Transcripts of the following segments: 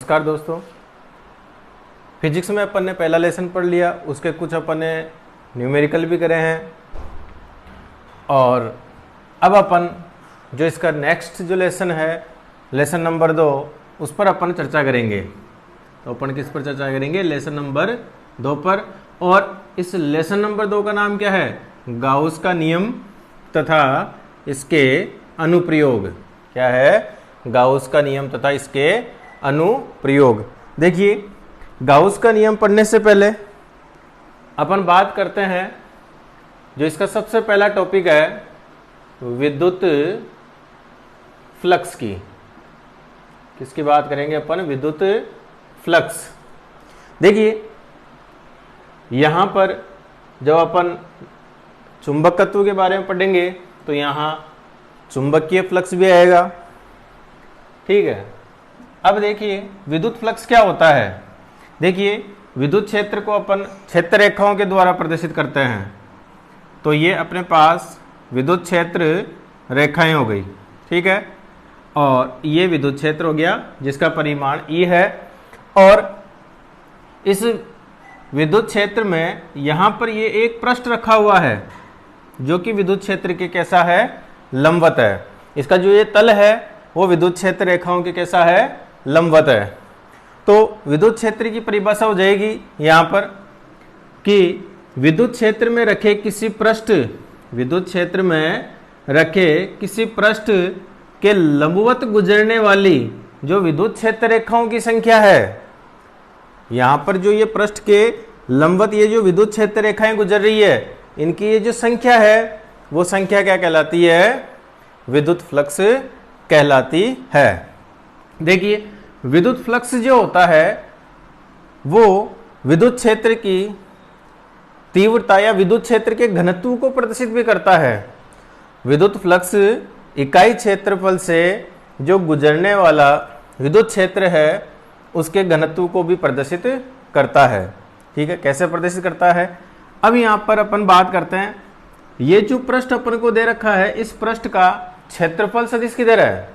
नमस्कार दोस्तों, फिजिक्स में अपन ने पहला लेसन पढ़ लिया, उसके कुछ अपन ने न्यूमेरिकल भी करे हैं और अब अपन जो इसका नेक्स्ट जो लेसन है लेसन नंबर 2 उस पर अपन चर्चा करेंगे। तो अपन किस पर चर्चा करेंगे? लेसन नंबर 2 पर। और इस लेसन नंबर 2 का नाम क्या है? गाउस का नियम तथा इसके अनुप्रयोग। क्या है? गाउस का नियम तथा इसके अनुप्रयोग। देखिए, गाउस का नियम पढ़ने से पहले अपन बात करते हैं जो इसका सबसे पहला टॉपिक है विद्युत फ्लक्स की। किसकी बात करेंगे अपन? विद्युत फ्लक्स। देखिए, यहां पर जब अपन चुंबकत्व के बारे में पढ़ेंगे तो यहां चुंबकीय फ्लक्स भी आएगा। ठीक है। अब देखिए, विद्युत फ्लक्स क्या होता है? देखिए, विद्युत क्षेत्र को अपन क्षेत्र रेखाओं के द्वारा प्रदर्शित करते हैं। तो ये अपने पास विद्युत क्षेत्र रेखाएं हो गई। ठीक है। और ये विद्युत क्षेत्र हो गया जिसका परिमाण E है। और इस विद्युत क्षेत्र में यहां पर ये एक पृष्ठ रखा हुआ है जो कि विद्युत क्षेत्र के कैसा है? लंबवत है। इसका जो ये तल है वो विद्युत क्षेत्र रेखाओं के कैसा है? लंबवत है। तो विद्युत क्षेत्र की परिभाषा हो जाएगी यहां पर कि विद्युत क्षेत्र में रखे किसी पृष्ठ विद्युत क्षेत्र में रखे किसी पृष्ठ के लंबवत गुजरने वाली जो विद्युत क्षेत्र रेखाओं की संख्या है। यहां पर जो ये पृष्ठ के लंबवत ये जो विद्युत क्षेत्र रेखाएं गुजर रही है, इनकी ये जो संख्या है वो संख्या क्या कहलाती है? विद्युत फ्लक्स कहलाती है। देखिए, विद्युत फ्लक्स जो होता है वो विद्युत क्षेत्र की तीव्रता या विद्युत क्षेत्र के घनत्व को प्रदर्शित भी करता है। विद्युत फ्लक्स इकाई क्षेत्रफल से जो गुजरने वाला विद्युत क्षेत्र है उसके घनत्व को भी प्रदर्शित करता है। ठीक है। कैसे प्रदर्शित करता है? अब यहां पर अपन बात करते हैं, ये जो पृष्ठ अपन को दे रखा है इस पृष्ठ का क्षेत्रफल सदिश किधर है?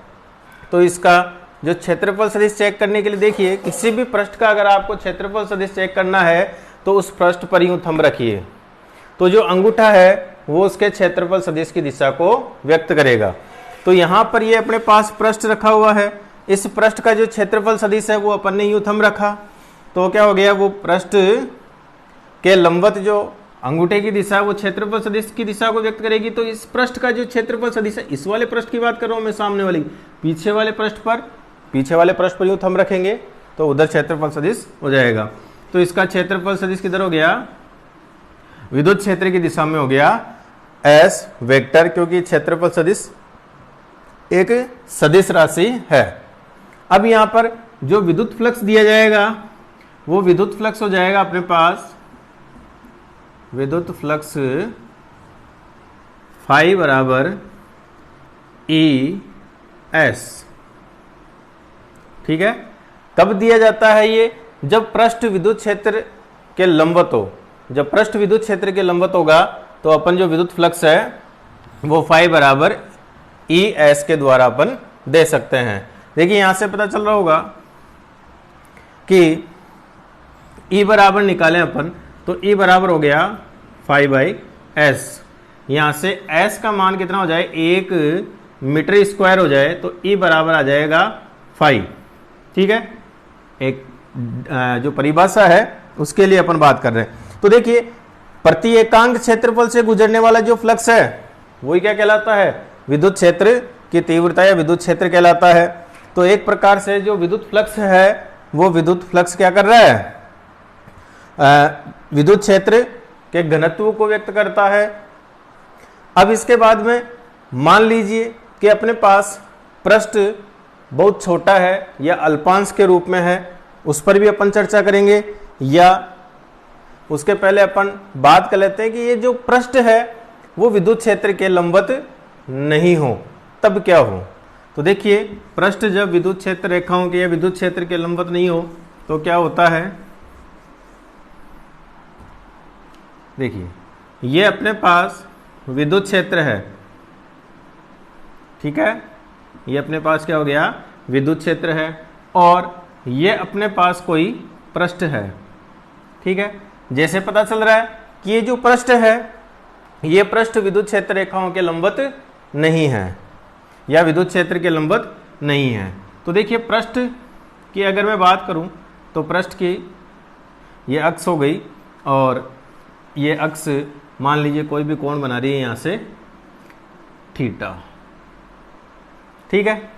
तो इसका जो क्षेत्रफल सदिश चेक करने के लिए देखिए, किसी भी पृष्ठ का अगर आपको क्षेत्रफल सदिश चेक करना है तो उस पृष्ठ पर यूं थंब रखिए, तो जो अंगूठा है वो उसके क्षेत्रफल सदिश की दिशा को व्यक्त करेगा। तो यहां पर ये अपने पास पृष्ठ रखा हुआ है, इस पृष्ठ का जो क्षेत्रफल सदिश है वो अपन ने यूं थंब रखा, तो क्या हो गया? वो पृष्ठ के लंबवत जो अंगूठे की दिशा वो क्षेत्रफल सदिश की दिशा को व्यक्त करेगी। तो इस पृष्ठ का जो क्षेत्रफल सदिश है, इस वाले पृष्ठ की बात कर रहा हूं मैं, सामने वाली, पीछे वाले पृष्ठ पर यूं थंब रखेंगे तो उधर क्षेत्रफल सदिश हो जाएगा। तो इसका क्षेत्रफल सदिश किधर हो गया? विद्युत क्षेत्र की दिशा में हो गया एस वेक्टर, क्योंकि क्षेत्रफल सदिश एक सदिश राशि है। अब यहां पर जो विद्युत फ्लक्स दिया जाएगा वो विद्युत फ्लक्स हो जाएगा अपने पास विद्युत फ्लक्स फाई बराबर ई एस। ठीक है। कब दिया जाता है ये? जब पृष्ठ विद्युत क्षेत्र के लंबवत हो। जब पृष्ठ विद्युत क्षेत्र के लंबवत होगा तो अपन जो विद्युत फ्लक्स है वो फाई बराबर ई एस के द्वारा अपन दे सकते हैं। देखिए, यहां से पता चल रहा होगा कि ई बराबर निकालें अपन तो ई बराबर हो गया फाई बाई एस। यहां से एस का मान कितना हो जाए? 1 मीटर स्क्वायर हो जाए तो ई बराबर आ जाएगा फाई। ठीक है। एक जो परिभाषा है उसके लिए अपन बात कर रहे हैं। तो देखिए, प्रति एकांक क्षेत्रफल से गुजरने वाला जो फ्लक्स है वही क्या कहलाता है? विद्युत क्षेत्र की तीव्रता या विद्युत क्षेत्र कहलाता है। तो एक प्रकार से जो विद्युत फ्लक्स है वो विद्युत फ्लक्स क्या कर रहा है? विद्युत क्षेत्र के घनत्व को व्यक्त करता है। अब इसके बाद में मान लीजिए कि अपने पास पृष्ठ बहुत छोटा है या अल्पांश के रूप में है, उस पर भी अपन चर्चा करेंगे। या उसके पहले अपन बात कर लेते हैं कि ये जो पृष्ठ है वो विद्युत क्षेत्र के लंबवत नहीं हो, तब क्या हो? तो देखिए, पृष्ठ जब विद्युत क्षेत्र रेखाओं के या विद्युत क्षेत्र के लंबवत नहीं हो तो क्या होता है? देखिए, ये अपने पास विद्युत क्षेत्र है। ठीक है। ये अपने पास क्या हो गया? विद्युत क्षेत्र है। और ये अपने पास कोई पृष्ठ है, ठीक है। जैसे पता चल रहा है कि ये जो पृष्ठ है ये पृष्ठ विद्युत क्षेत्र रेखाओं के लंबवत नहीं है या विद्युत क्षेत्र के लंबवत नहीं है। तो देखिए पृष्ठ की अगर मैं बात करूं तो पृष्ठ की ये अक्ष हो गई और ये अक्ष मान लीजिए कोई भी कोण बना रही है यहां से थीटा, ठीक है।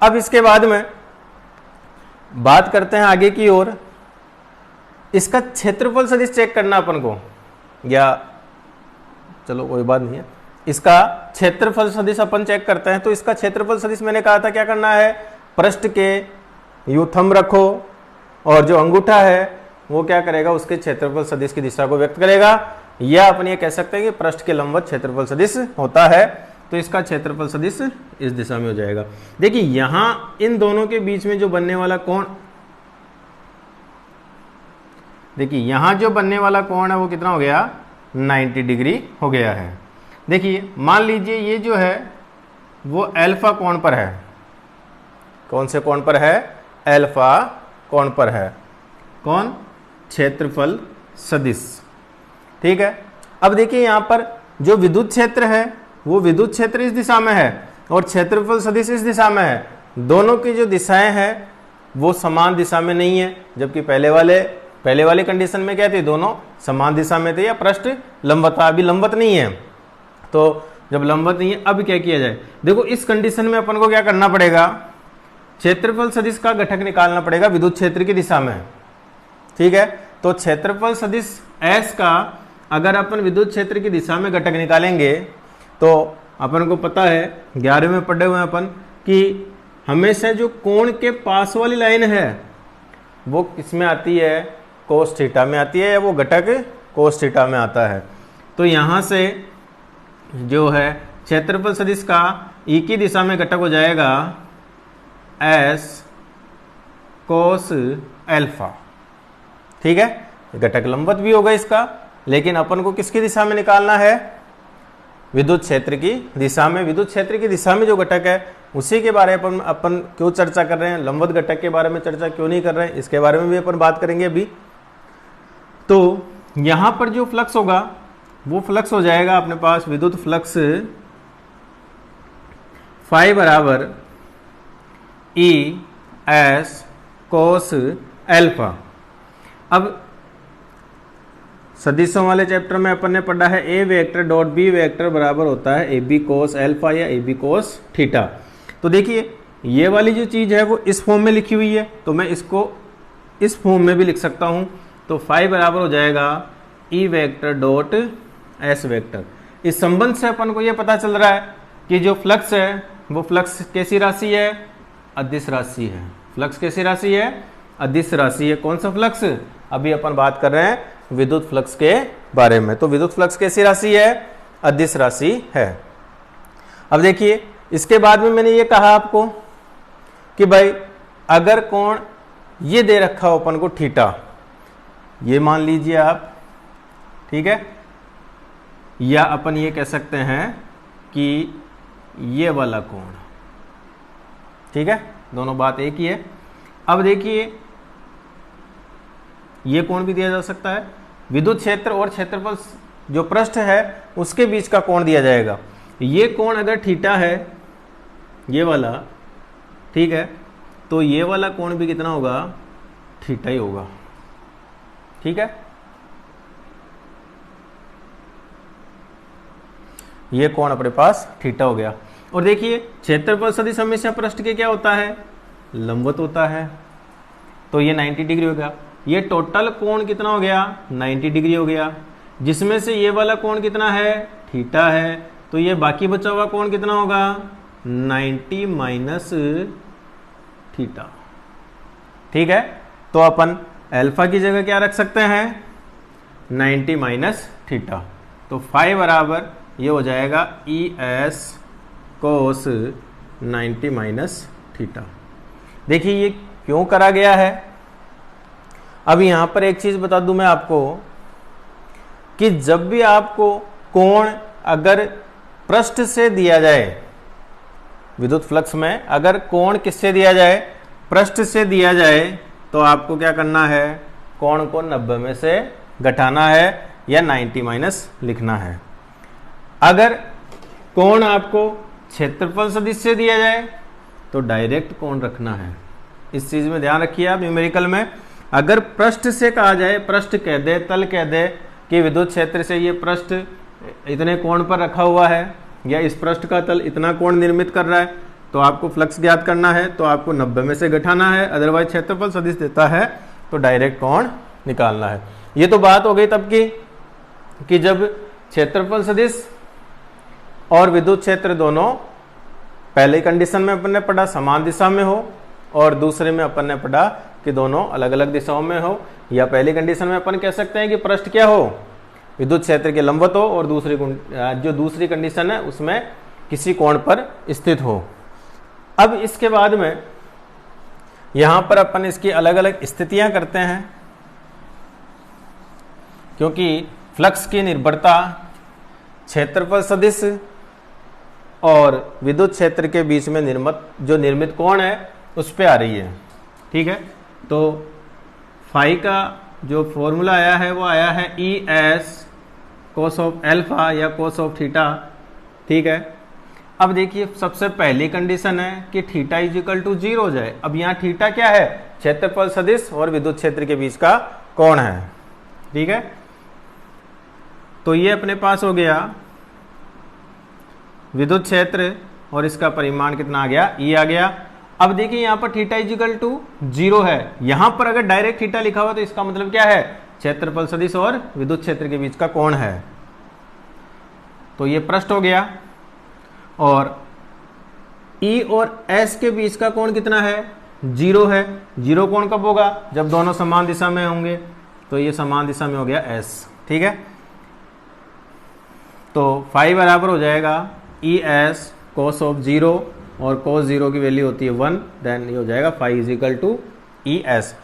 अब इसके बाद में बात करते हैं आगे की ओर, इसका क्षेत्रफल सदिश चेक करना अपन को, या चलो कोई बात नहीं है, इसका क्षेत्रफल सदिश अपन चेक करते हैं। तो इसका क्षेत्रफल सदिश मैंने कहा था क्या करना है, पृष्ठ के यूं थंब रखो और जो अंगूठा है वो क्या करेगा, उसके क्षेत्रफल सदिश की दिशा को व्यक्त करेगा, या अपन ये कह सकते हैं कि पृष्ठ के लंबवत क्षेत्रफल सदिश होता है। तो इसका क्षेत्रफल सदिश इस दिशा में हो जाएगा। देखिए यहां इन दोनों के बीच में जो बनने वाला कोण, देखिए यहां जो बनने वाला कोण है वो कितना हो गया, 90 डिग्री हो गया है। देखिए मान लीजिए ये जो है वो अल्फा कोण पर है। कौन से कोण पर है, अल्फा कोण पर है। कौन, क्षेत्रफल सदिश, ठीक है। अब देखिए यहां पर जो विद्युत क्षेत्र है वो विद्युत क्षेत्र इस दिशा में है और क्षेत्रफल सदिश इस दिशा में है। दोनों की जो दिशाएं हैं वो समान दिशा में नहीं है, जबकि पहले वाले कंडीशन में क्या थी, दोनों समान दिशा में थे या पृष्ठ लंबवत था। अभी लंबवत नहीं है, तो जब लंबवत नहीं है अब क्या किया जाए, देखो इस कंडीशन में अपन को क्या करना पड़ेगा, क्षेत्रफल सदिश का घटक निकालना पड़ेगा विद्युत क्षेत्र की दिशा में, ठीक है। तो क्षेत्रफल सदिश S का अगर अपन विद्युत क्षेत्र की दिशा में घटक निकालेंगे तो अपन को पता है 11वें में पढ़े हुए हैं अपन कि हमेशा जो कोण के पास वाली लाइन है वो किस में आती है, कोस थीटा में आती है, या वो घटक कोस थीटा में आता है। तो यहां से जो है क्षेत्रफल सदिश का ई की दिशा में घटक हो जाएगा S कोस अल्फा, ठीक है। घटक लंबवत भी होगा इसका, लेकिन अपन को किसकी दिशा में निकालना है, विद्युत क्षेत्र की दिशा में। विद्युत क्षेत्र की दिशा में जो घटक है उसी के बारे में अपन क्यों चर्चा कर रहे हैं, लंबवत घटक के बारे में चर्चा क्यों नहीं कर रहे हैं, इसके बारे में भी अपन बात करेंगे अभी। तो यहां पर जो फ्लक्स होगा वो फ्लक्स हो जाएगा अपने पास विद्युत फ्लक्स फाई बराबर ई एस कोस अल्फा। अब सदिशों वाले चैप्टर में अपन ने पढ़ा है ए वेक्टर डॉट बी वेक्टर बराबर होता है ए बी कोस अल्फा या ए बी कोस थीटा। तो देखिए ये वाली जो चीज है वो इस फॉर्म में लिखी हुई है, तो मैं इसको इस फॉर्म में भी लिख सकता हूं। तो फाई बराबर हो जाएगा ई वेक्टर डॉट एस वेक्टर। इस संबंध से अपन को ये पता चल रहा है कि जो फ्लक्स है वो फ्लक्स कैसी राशि है, अदिश राशि है। फ्लक्स कैसी राशि है, अदिश राशि है। कौन सा फ्लक्स, अभी अपन बात कर रहे हैं विद्युत फ्लक्स के बारे में। तो विद्युत फ्लक्स कैसी राशि है, अदिश राशि है। अब देखिए इसके बाद में मैंने ये कहा आपको कि भाई अगर कोण ये दे रखा हो अपन को थीटा, ये मान लीजिए आप, ठीक है, या अपन ये कह सकते हैं कि ये वाला कोण, ठीक है, दोनों बात एक ही है। अब देखिए ये कोण भी दिया जा सकता है, विद्युत क्षेत्र और क्षेत्रफल जो पृष्ठ है उसके बीच का कोण दिया जाएगा। ये कोण अगर थीटा है, ये वाला, ठीक है, तो ये वाला कोण भी कितना होगा, थीटा ही होगा, ठीक है। ये कोण अपने पास थीटा हो गया। और देखिए क्षेत्रफल सदिश हमेशा पृष्ठ के क्या होता है, लंबवत होता है, तो ये 90 डिग्री हो गया। ये टोटल कोण कितना हो गया, 90 डिग्री हो गया, जिसमें से ये वाला कोण कितना है, थीटा है। तो ये बाकी बचा हुआ कोण कितना होगा, 90 माइनस थीटा, ठीक है। तो अपन अल्फा की जगह क्या रख सकते हैं, 90 माइनस थीटा। तो फाई बराबर ये हो जाएगा ई एस कोस 90 माइनस थीटा। देखिए ये क्यों करा गया है। अब यहां पर एक चीज बता दूं मैं आपको कि जब भी आपको कोण अगर पृष्ठ से दिया जाए, विद्युत फ्लक्स में अगर कोण किससे दिया जाए, पृष्ठ से दिया जाए तो आपको क्या करना है, कोण को 90 में से घटाना है या 90 माइनस लिखना है। अगर कोण आपको क्षेत्रफल सदिश से दिया जाए तो डायरेक्ट कोण रखना है। इस चीज में ध्यान रखिए आप न्यूमेरिकल में। अगर पृष्ठ से कहा जाए, पृष्ठ कह दे, तल कह दे कि विद्युत क्षेत्र से ये पृष्ठ इतने कोण पर रखा हुआ है या इस पृष्ठ का तल इतना कोण निर्मित कर रहा है, तो आपको फ्लक्स ज्ञात करना है तो आपको 90 में से घटाना है। अदरवाइज क्षेत्रफल सदिश देता है तो डायरेक्ट कोण निकालना है। ये तो बात हो गई तब की कि जब क्षेत्रफल सदिश और विद्युत क्षेत्र दोनों पहले कंडीशन में अपन ने पढ़ा समान दिशा में हो और दूसरे में अपन ने पढ़ा कि दोनों अलग अलग दिशाओं में हो, या पहली कंडीशन में अपन कह सकते हैं कि पृष्ठ क्या हो, विद्युत क्षेत्र के लंबवत हो, और दूसरी कंडीशन है उसमें किसी कोण पर स्थित हो। अब इसके बाद में यहां पर अपन इसकी अलग अलग स्थितियां करते हैं, क्योंकि फ्लक्स की निर्भरता क्षेत्रफल सदिश और विद्युत क्षेत्र के बीच में निर्मित कोण है उस पे आ रही है। ठीक है, तो फाई का जो फॉर्मूला आया है वो आया है ई एस कोस ऑफ एल्फा या कोस ऑफ थीटा। ठीक है, अब देखिए सबसे पहली कंडीशन है कि थीटा इज इक्वल टू 0 हो जाए। अब यहाँ थीटा क्या है, क्षेत्रफल सदिश और विद्युत क्षेत्र के बीच का कोण है। ठीक है, तो ये अपने पास हो गया विद्युत क्षेत्र और इसका परिमाण कितना आ गया, ई आ गया। अब देखिए यहां पर थीटा इज इक्वल टू 0 है। यहां पर अगर डायरेक्ट थीटा लिखा हुआ तो इसका मतलब क्या है, क्षेत्रफल सदिश और विद्युत क्षेत्र के बीच का कोण है। तो ये पृष्ठ हो गया। और ई और एस के बीच का कोण कितना है, 0 है। 0 कोण कब होगा, जब दोनों समान दिशा में होंगे। तो ये समान दिशा में हो गया एस। ठीक है, तो फाई बराबर हो जाएगा ई एस कोस ऑफ 0 और कोस 0 की वैल्यू होती है 1, देन ये हो जाएगा phi is equal to E S.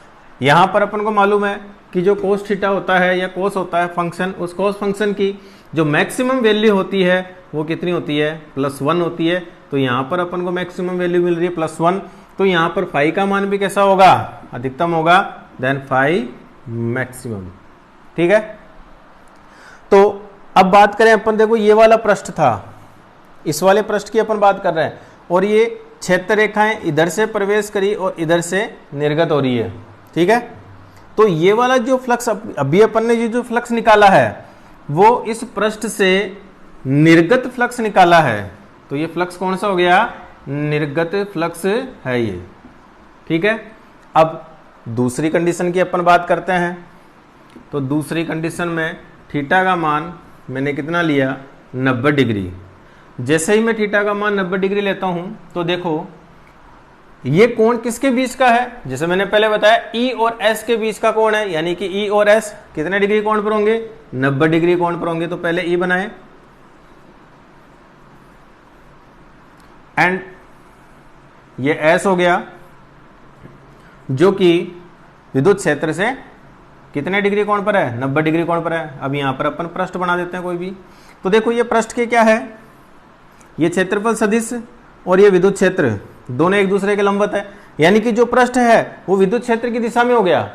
यहां पर अपन को मालूम है कि जो कोस थीटा होता है या कोस होता है फंक्शन, उस कोस फंक्शन की जो मैक्सिमम वैल्यू होती है वो कितनी होती है, +1 होती है। तो यहां पर अपन को मैक्सिमम वैल्यू मिल रही है +1, तो यहां पर फाई का मान भी कैसा होगा, अधिकतम होगा, देन फाई मैक्सिमम। ठीक है, तो अब बात करें अपन, देखो ये वाला पृष्ठ था, इस वाले पृष्ठ की अपन बात कर रहे हैं, और ये क्षेत्र रेखाएं इधर से प्रवेश करी और इधर से निर्गत हो रही है। ठीक है, तो ये वाला जो फ्लक्स अभी अपन ने जो फ्लक्स निकाला है वो इस पृष्ठ से निर्गत फ्लक्स निकाला है। तो ये फ्लक्स कौन सा हो गया, निर्गत फ्लक्स है ये। ठीक है, अब दूसरी कंडीशन की अपन बात करते हैं। तो दूसरी कंडीशन में थीटा का मान मैंने कितना लिया, 90 डिग्री। जैसे ही मैं थीटा का मान 90 डिग्री लेता हूं तो देखो ये कोण किसके बीच का है, जैसे मैंने पहले बताया ई और एस के बीच का कोण है, यानी कि ई और एस कितने डिग्री कोण पर होंगे, 90 डिग्री कोण पर होंगे। तो पहले ई बनाए एंड ये एस हो गया जो कि विद्युत क्षेत्र से कितने डिग्री कोण पर है, 90 डिग्री कोण पर है। अब यहां पर अपन पृष्ठ बना देते हैं कोई भी। तो देखो ये पृष्ठ के क्या है, ये क्षेत्रफल सदिश और ये विद्युत क्षेत्र दोनों एक दूसरे के लंबवत है, यानी कि जो पृष्ठ है वो विद्युत क्षेत्र की दिशा में हो गया।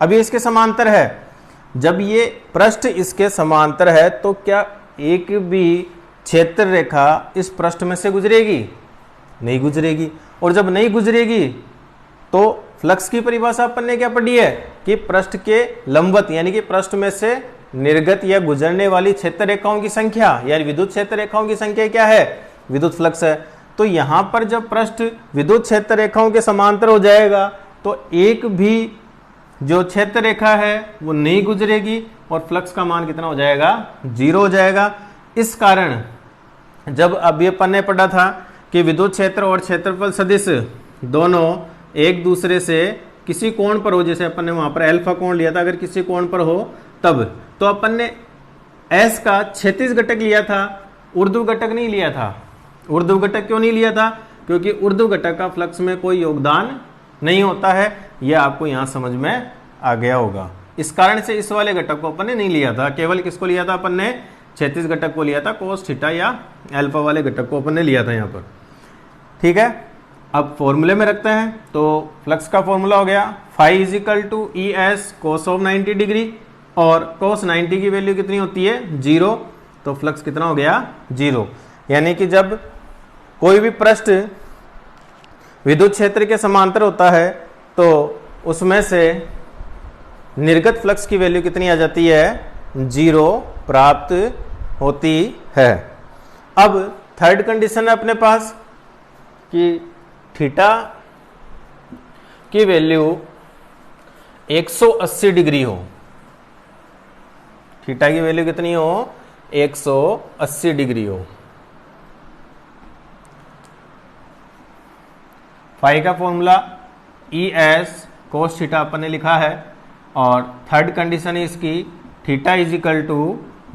अब ये इसके समांतर है। जब ये पृष्ठ इसके समांतर है तो क्या एक भी क्षेत्र रेखा इस पृष्ठ में से गुजरेगी, नहीं गुजरेगी। और जब नहीं गुजरेगी तो फ्लक्स की परिभाषा अपन ने क्या पढ़ी है कि पृष्ठ के लंबवत, यानी कि पृष्ठ में से निर्गत या गुजरने वाली क्षेत्र रेखाओं की संख्या, यानी विद्युत क्षेत्र रेखाओं की संख्या क्या है, विद्युत फ्लक्स है। तो यहां पर जब पृष्ठ विद्युत क्षेत्र रेखाओं के समांतर हो जाएगा तो एक भी जो क्षेत्र रेखा है वो नहीं गुजरेगी और फ्लक्स का मान कितना हो जाएगा, 0 हो जाएगा। इस कारण जब अभी अपन ने पढ़ा था कि विद्युत क्षेत्र और क्षेत्रफल सदिश दोनों एक दूसरे से किसी कोण पर हो, जैसे अपन ने वहां पर अल्फा कोण लिया था, अगर किसी कोण पर हो तब, तो अपन ने एस का क्षैतिज घटक लिया था, ऊर्ध्व घटक नहीं लिया था। ऊर्ध्व घटक क्यों नहीं लिया था, क्योंकि ऊर्ध्व घटक का फ्लक्स में कोई योगदान नहीं होता है। यह आपको यहां समझ में आ गया होगा। इस कारण से इस वाले घटक को अपन ने नहीं लिया था। केवल किसको लिया था अपन ने, क्षैतिज घटक को लिया था, कोस थीटा या अल्फा वाले घटक को अपन ने लिया था यहां पर। ठीक है, अब फॉर्मूले में रखते हैं, तो फ्लक्स का फॉर्मूला हो गया phi is equal to E S cos of 90 degree, और कोस 90 की वैल्यू कितनी होती है 0, तो फ्लक्स कितना हो गया 0। यानी कि जब कोई भी पृष्ठ विद्युत क्षेत्र के समांतर होता है तो उसमें से निर्गत फ्लक्स की वैल्यू कितनी आ जाती है 0 प्राप्त होती है। अब थर्ड कंडीशन है अपने पास कि थीटा की वैल्यू 180 डिग्री हो। थीटा की वैल्यू कितनी हो 180 डिग्री हो। फाई का formula E S cos theta अपन ने लिखा है, और थर्ड कंडीशन है इसकी theta is equal to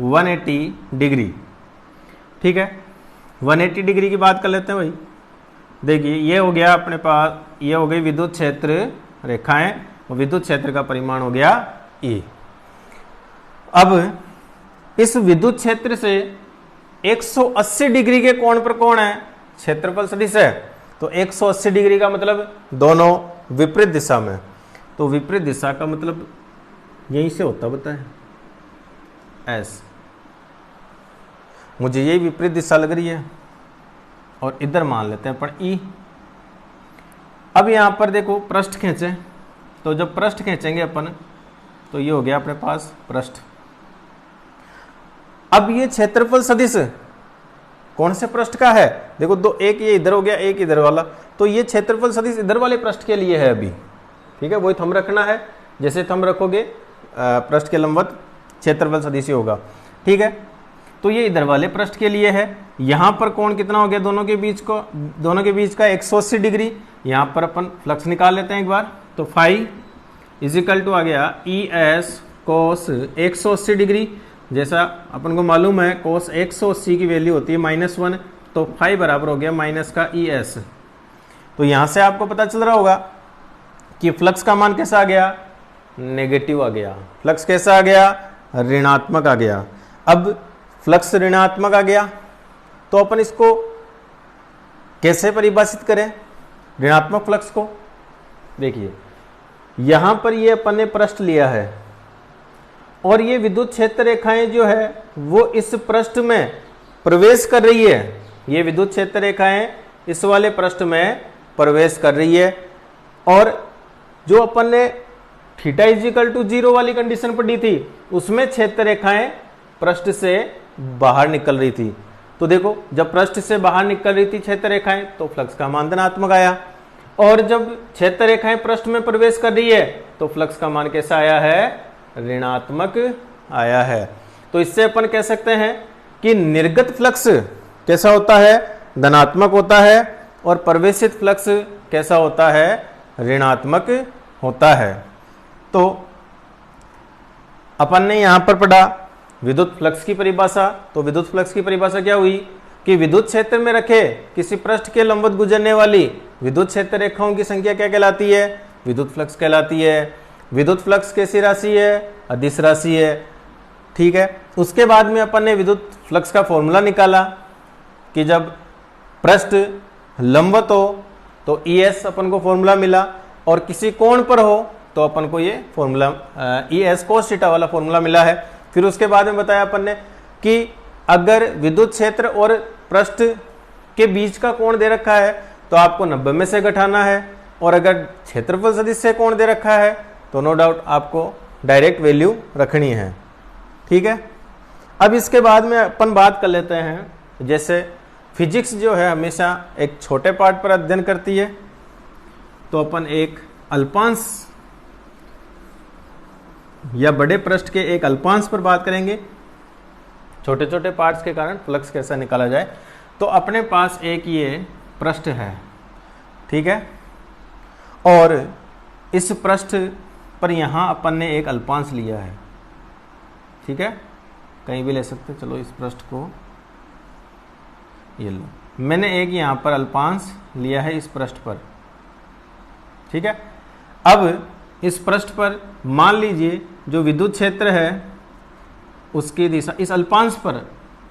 180 degree. ठीक है, 180 डिग्री की बात कर लेते हैं भाई। देखिए ये हो गया अपने पास, ये हो गई विद्युत क्षेत्र रेखाएं, और विद्युत क्षेत्र का परिमाण हो गया E। अब इस विद्युत क्षेत्र से 180 डिग्री के कोण पर कौन है क्षेत्रफल सदिश है, तो 180 डिग्री का मतलब दोनों विपरीत दिशा में, तो विपरीत दिशा का मतलब यहीं से होता बताए एस, मुझे यही विपरीत दिशा लग रही है, और इधर मान लेते हैं अपन ई। अब यहां पर देखो पृष्ठ खींचे, तो जब पृष्ठ खींचेंगे अपन तो ये हो गया अपने पास पृष्ठ। अब ये क्षेत्रफल सदिश कौन से पृष्ठ का है, देखो दो, एक ये इधर हो गया एक इधर वाला, तो ये क्षेत्रफल सदिश इधर वाले पृष्ठ के लिए है अभी। ठीक है, वही थंब रखना है, जैसे थंब रखोगे पृष्ठ के लंबवत क्षेत्रफल सदिश ही होगा। ठीक है, तो ये इधर वाले पृष्ठ के लिए है। यहां पर कोण कितना हो गया दोनों के बीच का 180 डिग्री। यहां पर अपन फ्लक्स निकाल लेते हैं एक बार, तो फाई इज इक्वल टू आ गया ई एस कोस 180 डिग्री। जैसा अपन को मालूम है कोस 180 की वैल्यू होती है -1, तो फाई बराबर हो गया माइनस का ई एस। तो यहां से आपको पता चल रहा होगा कि फ्लक्स का मान कैसा आ गया नेगेटिव आ गया। फ्लक्स कैसा आ गया ऋणात्मक आ गया। अब फ्लक्स ऋणात्मक आ गया तो अपन इसको कैसे परिभाषित करें ऋणात्मक फ्लक्स को। देखिए यहां पर ये अपन ने पृष्ठ लिया है, और ये विद्युत क्षेत्र रेखाएं जो है वो इस पृष्ठ में प्रवेश कर रही है। ये विद्युत क्षेत्र रेखाएं इस वाले पृष्ठ में प्रवेश कर रही है, और जो अपन ने थीटा इजिकल टू 0 वाली कंडीशन पर दी थी उसमें क्षेत्र रेखाएं पृष्ठ से बाहर निकल रही थी। तो देखो जब पृष्ठ से बाहर निकल रही थी क्षेत्र रेखाएं तो फ्लक्स का मान धनात्मक आया, और जब क्षेत्र रेखाएं पृष्ठ में प्रवेश कर रही है तो फ्लक्स का मान कैसा आया है ऋणात्मक आया है। तो इससे अपन कह सकते हैं कि निर्गत फ्लक्स कैसा होता है धनात्मक होता है, और प्रवेशित फ्लक्स कैसा होता है ऋणात्मक होता है। तो अपन ने यहां पर पढ़ा विद्युत फ्लक्स की परिभाषा। तो विद्युत फ्लक्स की परिभाषा क्या हुई कि विद्युत क्षेत्र में रखे किसी पृष्ठ के लंबवत गुजरने वाली विद्युत क्षेत्र रेखाओं की संख्या क्या कहलाती है विद्युत फ्लक्स कहलाती है। विद्युत फ्लक्स कैसी राशि है अदिश राशि है। ठीक है, उसके बाद में अपन ने विद्युत फ्लक्स का फॉर्मूला निकाला कि जब पृष्ठ लंबवत हो तो ई एस अपन को फॉर्मूला मिला, और किसी कोण पर हो तो अपन को ये formula E S cos theta वाला फॉर्मूला मिला है। फिर उसके बाद में बताया अपन ने कि अगर विद्युत क्षेत्र और पृष्ठ के बीच का कोण दे रखा है तो आपको 90 में से घटाना है, और अगर क्षेत्रफल सदिश से कोण दे रखा है तो नो डाउट आपको डायरेक्ट वैल्यू रखनी है। ठीक है, अब इसके बाद में अपन बात कर लेते हैं, जैसे फिजिक्स जो है हमेशा एक छोटे पार्ट पर अध्ययन करती है, तो अपन एक अल्पांश या बड़े पृष्ठ के एक अल्पांश पर बात करेंगे, छोटे छोटे पार्ट्स के कारण फ्लक्स कैसा निकाला जाए। तो अपने पास एक ये पृष्ठ है, ठीक है, और इस पृष्ठ पर यहां अपन ने एक अल्पांश लिया है। ठीक है, कहीं भी ले सकते, चलो इस पृष्ठ को ये लो, मैंने एक यहां पर अल्पांश लिया है इस पृष्ठ पर। ठीक है, अब इस पृष्ठ पर मान लीजिए जो विद्युत क्षेत्र है उसकी दिशा इस अल्पांश पर,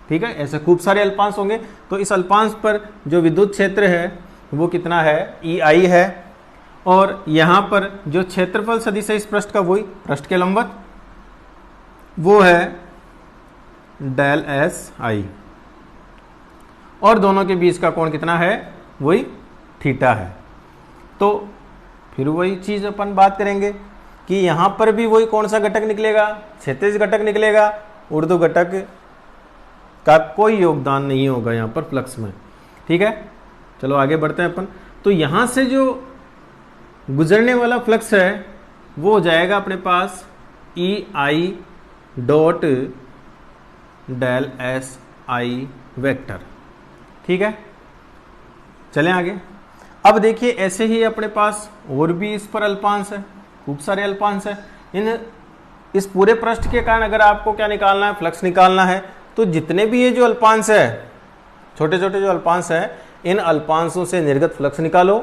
ठीक है, ऐसे खूब सारे अल्पांश होंगे, तो इस अल्पांश पर जो विद्युत क्षेत्र है वो कितना है, ई आई है। और यहाँ पर जो क्षेत्रफल सदिश है इस पृष्ठ का, वही पृष्ठ के लंबवत, वो है डेल एस आई। और दोनों के बीच का कोण कितना है, वही थीटा है। तो फिर वही चीज़ अपन बात करेंगे कि यहाँ पर भी वही कौन सा घटक निकलेगा, क्षैतिज घटक निकलेगा, ऊर्ध्व घटक का कोई योगदान नहीं होगा यहाँ पर फ्लक्स में। ठीक है, चलो आगे बढ़ते हैं अपन। तो यहाँ से जो गुजरने वाला फ्लक्स है वो हो जाएगा अपने पास E I dot del S I vector. ठीक है, चलें आगे। अब देखिए ऐसे ही अपने पास और भी इस पर अल्पांश है, खूब सारे अल्पांश है। इस पूरे पृष्ठ के कारण अगर आपको क्या निकालना है, फ्लक्स निकालना है, तो जितने भी ये जो अल्पांश है, छोटे छोटे जो अल्पांश है, इन अल्पांशों से निर्गत फ्लक्स निकालो,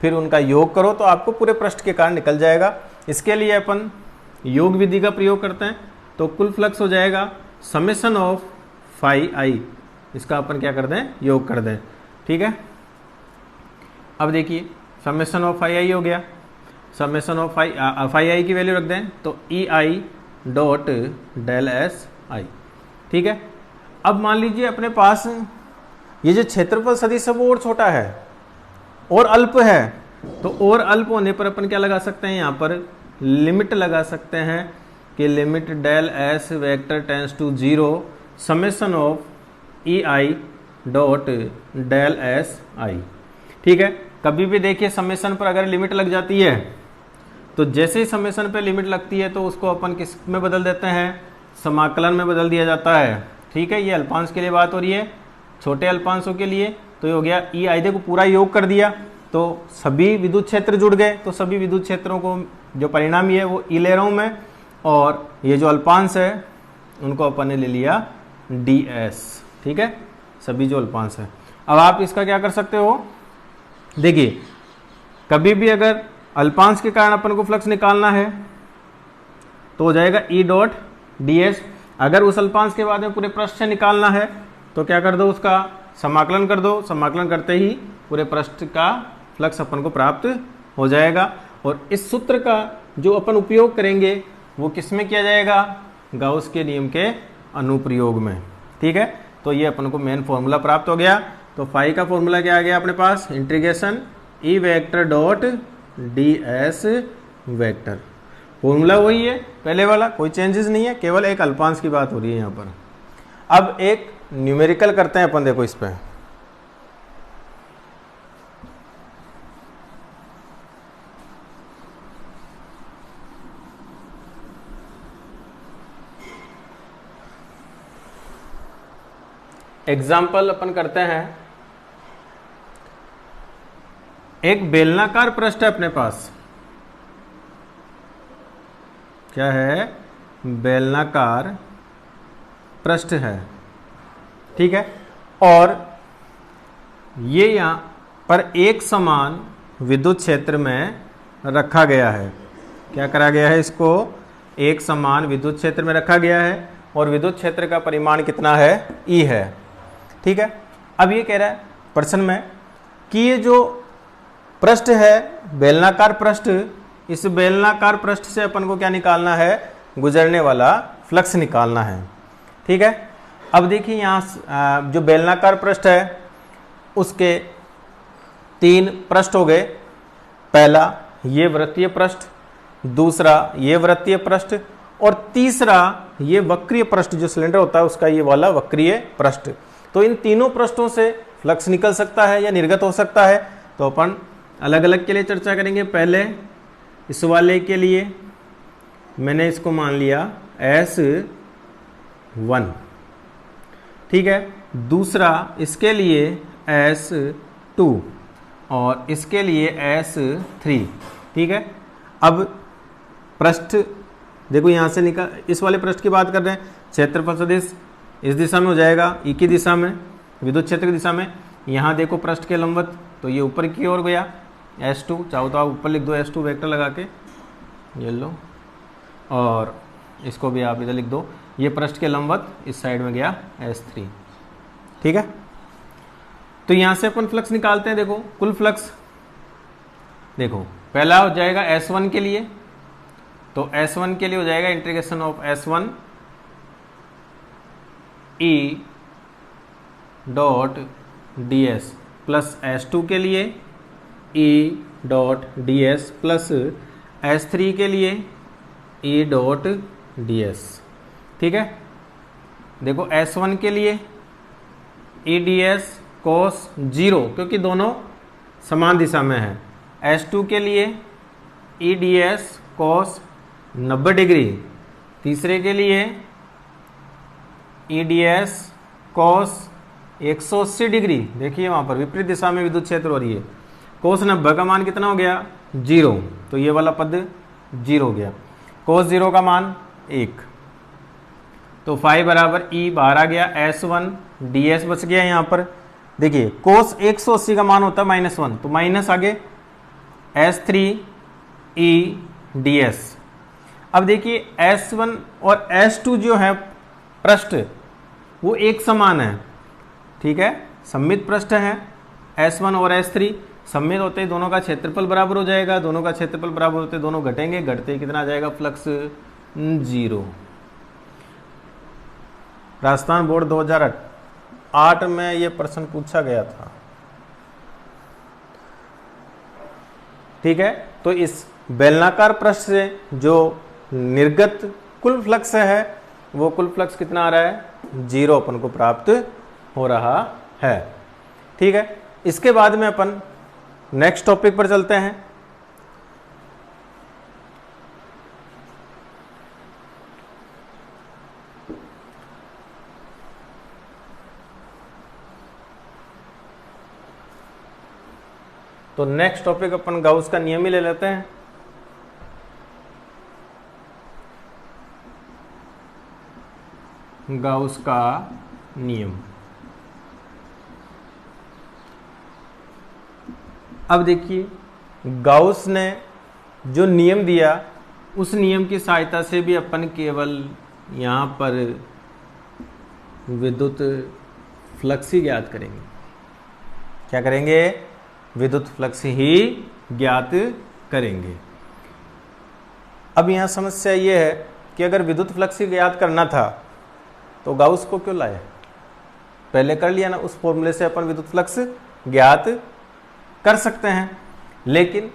फिर उनका योग करो तो आपको पूरे पृष्ठ के कारण निकल जाएगा। इसके लिए अपन योग विधि का प्रयोग करते हैं। तो कुल फ्लक्स हो जाएगा समेशन ऑफ फाई आई, इसका अपन क्या कर दें, योग कर दें। ठीक है, अब देखिए समेशन ऑफ फाई आई हो गया, समेशन ऑफ फाई आई की वैल्यू रख दें तो E I dot del S I. ठीक है, अब मान लीजिए अपने पास ये जो क्षेत्रफल सदिश है वो और छोटा है और अल्प है, तो और अल्प होने पर अपन क्या लगा सकते हैं, यहाँ पर लिमिट लगा सकते हैं कि limit del S vector tends to 0 summation of E I dot del S I. ठीक है, कभी भी देखिए समेशन पर अगर लिमिट लग जाती है तो जैसे ही समेशन पे लिमिट लगती है तो उसको अपन किस में बदल देते हैं, समाकलन में बदल दिया जाता है। ठीक है, ये अल्पांश के लिए बात हो रही है, छोटे अल्पांशों के लिए तो ये हो गया ई आई, देखो पूरा योग कर दिया तो सभी विद्युत क्षेत्र जुड़ गए, तो सभी विद्युत क्षेत्रों को जो परिणामी है वो ई ले रहा हूँ मैं, और ये जो अल्पांश है उनको अपन ने ले लिया डी एस। ठीक है, सभी जो अल्पांश है। अब आप इसका क्या कर सकते हो, देखिए कभी भी अगर अल्पांश के कारण अपन को फ्लक्स निकालना है तो हो जाएगा ई डॉट डी एस। अगर उस अल्पांश के बाद में पूरे पृष्ठ से निकालना है तो क्या कर दो, उसका समाकलन कर दो, समाकलन करते ही पूरे पृष्ठ का फ्लक्स अपन को प्राप्त हो जाएगा। और इस सूत्र का जो अपन उपयोग करेंगे वो किस में किया जाएगा, गाउस के नियम के अनुप्रयोग में। ठीक है, तो ये अपन को मेन फॉर्मूला प्राप्त हो गया। तो फाई का फॉर्मूला क्या आ गया अपने पास, integration E vector dot D S vector. Formula वही है पहले वाला, कोई चेंजेस नहीं है, केवल एक अल्पांश की बात हो रही है यहाँ पर। अब एक न्यूमेरिकल करते हैं अपन, देखो इस पे एग्जाम्पल अपन करते हैं। एक बेलनाकार पृष्ठ है अपने पास, क्या है, बेलनाकार पृष्ठ है। ठीक है, और ये यहाँ पर एक समान विद्युत क्षेत्र में रखा गया है। क्या करा गया है, इसको एक समान विद्युत क्षेत्र में रखा गया है और विद्युत क्षेत्र का परिमाण कितना है, ई है। ठीक है, अब ये कह रहा है प्रश्न में कि ये जो पृष्ठ है बेलनाकार पृष्ठ, इस बेलनाकार पृष्ठ से अपन को क्या निकालना है, गुजरने वाला फ्लक्स निकालना है। ठीक है, अब देखिए यहाँ जो बेलनाकार पृष्ठ है उसके 3 पृष्ठ हो गए। पहला ये वृत्तीय पृष्ठ, दूसरा ये वृत्तीय पृष्ठ, और तीसरा ये वक्रीय पृष्ठ, जो सिलेंडर होता है उसका ये वाला वक्रीय पृष्ठ। तो इन तीनों पृष्ठों से फ्लक्स निकल सकता है या निर्गत हो सकता है। तो अपन अलग अलग के लिए चर्चा करेंगे। पहले इस वाले के लिए मैंने इसको मान लिया S1, ठीक है, दूसरा इसके लिए S2 और इसके लिए S3। ठीक है, अब पृष्ठ देखो यहाँ से निकल, इस वाले पृष्ठ की बात कर रहे हैं, क्षेत्रफल सदिश इस दिशा में हो जाएगा, ई की दिशा में, विद्युत क्षेत्र की दिशा में। यहाँ देखो पृष्ठ के लंबवत, तो ये ऊपर की ओर गया S2, चाहो तो आप ऊपर लिख दो S2 वेक्टर लगा के, ये लो, और इसको भी आप इधर लिख दो, ये पृष्ठ के लंबवत इस साइड में गया S3। ठीक है, तो यहां से अपन फ्लक्स निकालते हैं। देखो कुल फ्लक्स, देखो पहला हो जाएगा S1 के लिए, तो S1 के लिए हो जाएगा integration of S1 E dot ds plus S2 के लिए E dot ds plus S3 के लिए E डॉट ds। ठीक है, देखो S1 के लिए E ds cos 0, क्योंकि दोनों समान दिशा में है। S2 के लिए E ds cos 90 डिग्री, तीसरे के लिए E ds cos 180 डिग्री। देखिए वहां पर विपरीत दिशा में विद्युत क्षेत्र हो रही है। cos 90 का मान कितना हो गया 0, तो ये वाला पद 0 हो गया। cos 0 का मान 1, तो फाई बराबर E बाहर आ गया, S1 ds बच गया। यहाँ पर देखिए cos 180 का मान होता है -1, तो माइनस आगे S3 E ds। अब देखिए S1 और S2 जो है पृष्ठ वो एक समान है। ठीक है, सममित पृष्ठ है S1 और S3, सममित होते ही दोनों का क्षेत्रफल बराबर हो जाएगा। दोनों का क्षेत्रफल बराबर होते दोनों घटेंगे, घटते कितना आ जाएगा फ्लक्स 0। राजस्थान बोर्ड 2008 में ये प्रश्न पूछा गया था। ठीक है, तो इस बेलनाकार पृष्ठ से जो निर्गत कुल फ्लक्स है वो कुल फ्लक्स कितना आ रहा है 0 अपन को प्राप्त हो रहा है। ठीक है, इसके बाद में अपन नेक्स्ट टॉपिक पर चलते हैं। तो नेक्स्ट टॉपिक अपन गाउस का नियम ही ले लेते हैं। गाउस का नियम। अब देखिए गाउस ने जो नियम दिया उस नियम की सहायता से भी अपन केवल यहाँ पर विद्युत फ्लक्स ही ज्ञात करेंगे। क्या करेंगे? विद्युत फ्लक्स ही ज्ञात करेंगे। अब यहाँ समस्या ये है कि अगर विद्युत फ्लक्स ही ज्ञात करना था तो गाउस को क्यों लाया? पहले कर लिया ना, उस फॉर्मूले से अपन विद्युत फ्लक्स ज्ञात कर सकते हैं। लेकिन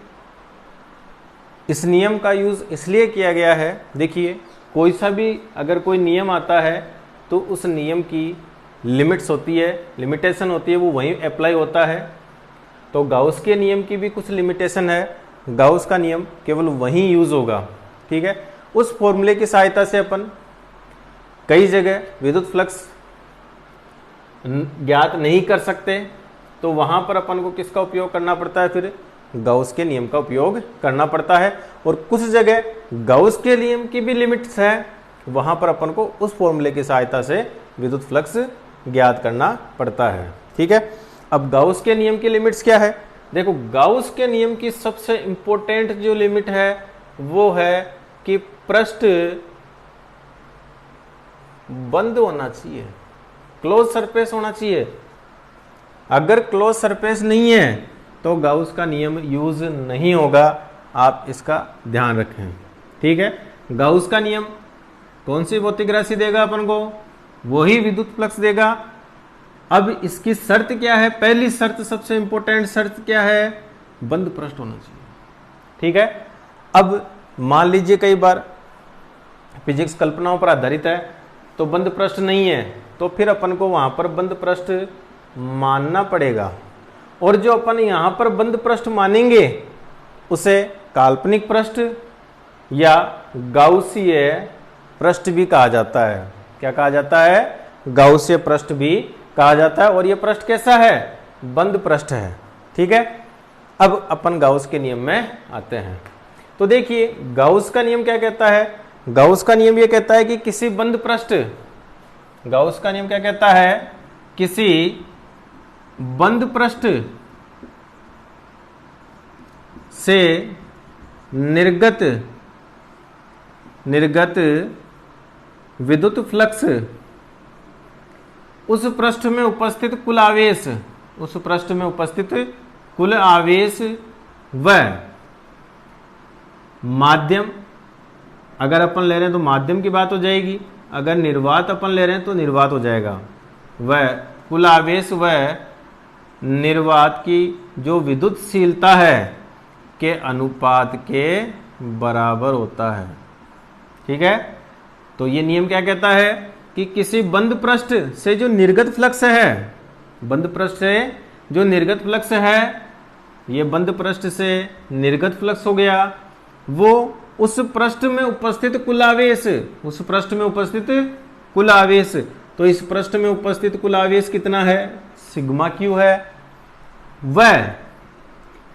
इस नियम का यूज इसलिए किया गया है, देखिए कोई सा भी अगर कोई नियम आता है तो उस नियम की लिमिट्स होती है, लिमिटेशन होती है, वो वहीं अप्लाई होता है। तो गाउस के नियम की भी कुछ लिमिटेशन है, गाउस का नियम केवल वहीं यूज होगा। ठीक है, उस फॉर्मूले की सहायता से अपन कई जगह विद्युत फ्लक्स ज्ञात नहीं कर सकते, तो वहां पर अपन को किसका उपयोग करना पड़ता है? फिर गाउस के नियम का उपयोग करना पड़ता है। और कुछ जगह गाउस के नियम की भी लिमिट्स है, वहां पर अपन को उस फॉर्मूले की सहायता से विद्युत फ्लक्स ज्ञात करना पड़ता है। ठीक है, अब गाउस के नियम की लिमिट्स क्या है? देखो गाउस के नियम की सबसे इंपॉर्टेंट जो लिमिट है वो है कि पृष्ठ बंद होना चाहिए, क्लोज सरफेस होना चाहिए। अगर क्लोज सरफेस नहीं है तो गाउस का नियम यूज नहीं होगा, आप इसका ध्यान रखें। ठीक है, गाउस का नियम कौन सी भौतिक राशि देगा अपन को? वही विद्युत फ्लक्स देगा। अब इसकी शर्त क्या है? पहली शर्त, सबसे इंपॉर्टेंट शर्त क्या है? बंद पृष्ठ होना चाहिए। ठीक है, अब मान लीजिए कई बार फिजिक्स कल्पनाओं पर आधारित है तो बंद पृष्ठ नहीं है, तो फिर अपन को वहां पर बंद पृष्ठ मानना पड़ेगा। और जो अपन यहां पर बंद पृष्ठ मानेंगे उसे काल्पनिक पृष्ठ या गाउसीय पृष्ठ भी कहा जाता है। क्या कहा जाता है? गाउसीय पृष्ठ भी कहा जाता है। और यह पृष्ठ कैसा है? बंद पृष्ठ है। ठीक है, अब अपन गाउस के नियम में आते हैं। तो देखिए गाउस का नियम क्या कहता है? गाउस का नियम यह कहता है कि किसी बंद पृष्ठ, गाउस का नियम क्या कहता है? किसी बंद पृष्ठ से निर्गत विद्युत फ्लक्स उस पृष्ठ में उपस्थित कुल आवेश उस पृष्ठ में उपस्थित कुल आवेश व माध्यम, अगर अपन ले रहे हैं तो माध्यम की बात हो जाएगी, अगर निर्वात अपन ले रहे हैं तो निर्वात हो जाएगा, वह कुल आवेश व निर्वात की जो विद्युतशीलता है के अनुपात के बराबर होता है। ठीक है, तो ये नियम क्या कहता है कि किसी बंद पृष्ठ से जो निर्गत फ्लक्स है, बंद पृष्ठ से जो निर्गत फ्लक्स है, ये बंद पृष्ठ से निर्गत फ्लक्स हो गया, वो उस पृष्ठ में उपस्थित कुल आवेश, उस पृष्ठ में उपस्थित कुल आवेश, तो इस पृष्ठ में उपस्थित कुल आवेश कितना है, सिग्मा क्यू है। वह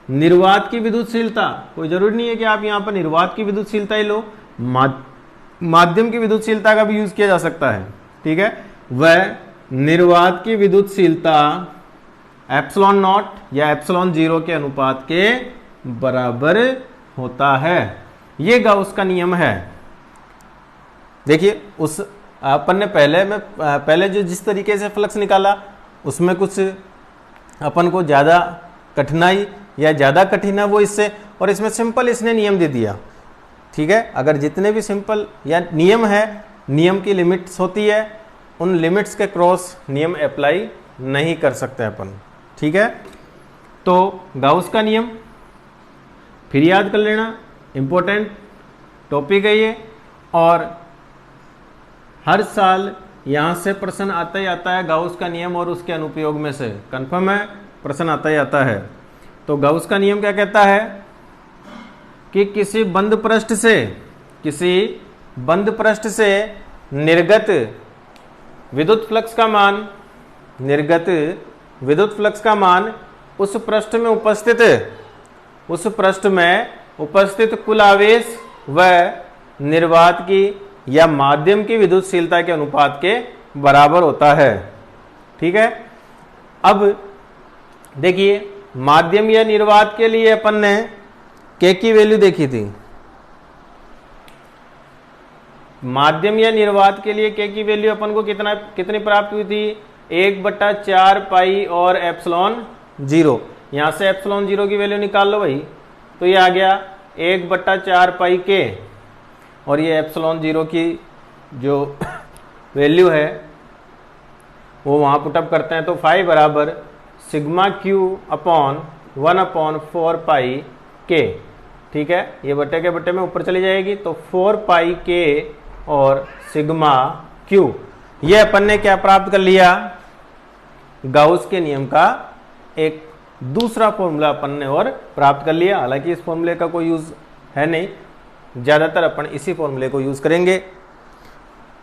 निर्वात की विद्युतशीलता, कोई जरूरी नहीं है कि आप यहां पर निर्वात की विद्युतशीलता ही लो, माध्यम की विद्युतशीलता का भी यूज किया जा सकता है। ठीक है, वह निर्वात की विद्युतशीलता एप्सिलॉन नॉट या एप्सिलॉन जीरो के अनुपात के बराबर होता है। ये गाउस का नियम है। देखिए, उस अपन ने पहले जो जिस तरीके से फ्लक्स निकाला उसमें कुछ अपन को ज्यादा कठिनाई या ज्यादा कठिन है वो इससे, और इसमें सिंपल इसने नियम दे दिया। ठीक है, अगर जितने भी सिंपल या नियम है, नियम की लिमिट्स होती है, उन लिमिट्स के क्रॉस नियम अप्लाई नहीं कर सकते अपन। ठीक है, तो गाउस का नियम फिर याद कर लेना, इंपॉर्टेंट टॉपिक है ये, और हर साल यहां से प्रश्न आता ही आता है गाउस का नियम और उसके अनुप्रयोग में से, कंफर्म है, प्रश्न आता ही आता है। तो गाउस का नियम क्या कहता है कि किसी बंद पृष्ठ से निर्गत विद्युत फ्लक्स का मान उस पृष्ठ में उपस्थित कुल आवेश व निर्वात की या माध्यम की विद्युतशीलता के अनुपात के बराबर होता है। ठीक है, अब देखिए, माध्यम या निर्वात के लिए अपन ने के की वैल्यू देखी थी। माध्यम या निर्वात के लिए के की वैल्यू अपन को कितनी प्राप्त हुई थी, 1/4 पाई और एप्सिलॉन जीरो। यहां से एप्सिलॉन जीरो की वैल्यू निकाल लो भाई, तो ये आ गया 1/4 पाई के, और ये एप्सिलॉन जीरो की जो वैल्यू है वो वहां पुटअप करते हैं, तो फाई बराबर सिग्मा क्यू अपॉन 1/4 पाई के। ठीक है, ये बट्टे के बट्टे में ऊपर चली जाएगी, तो 4 पाई के और सिग्मा क्यू। ये अपन ने क्या प्राप्त कर लिया, गाउस के नियम का एक दूसरा फॉर्मूला अपन ने और प्राप्त कर लिया। हालांकि इस फॉर्मूले का कोई यूज है नहीं, ज्यादातर अपन इसी फॉर्मूले को यूज करेंगे।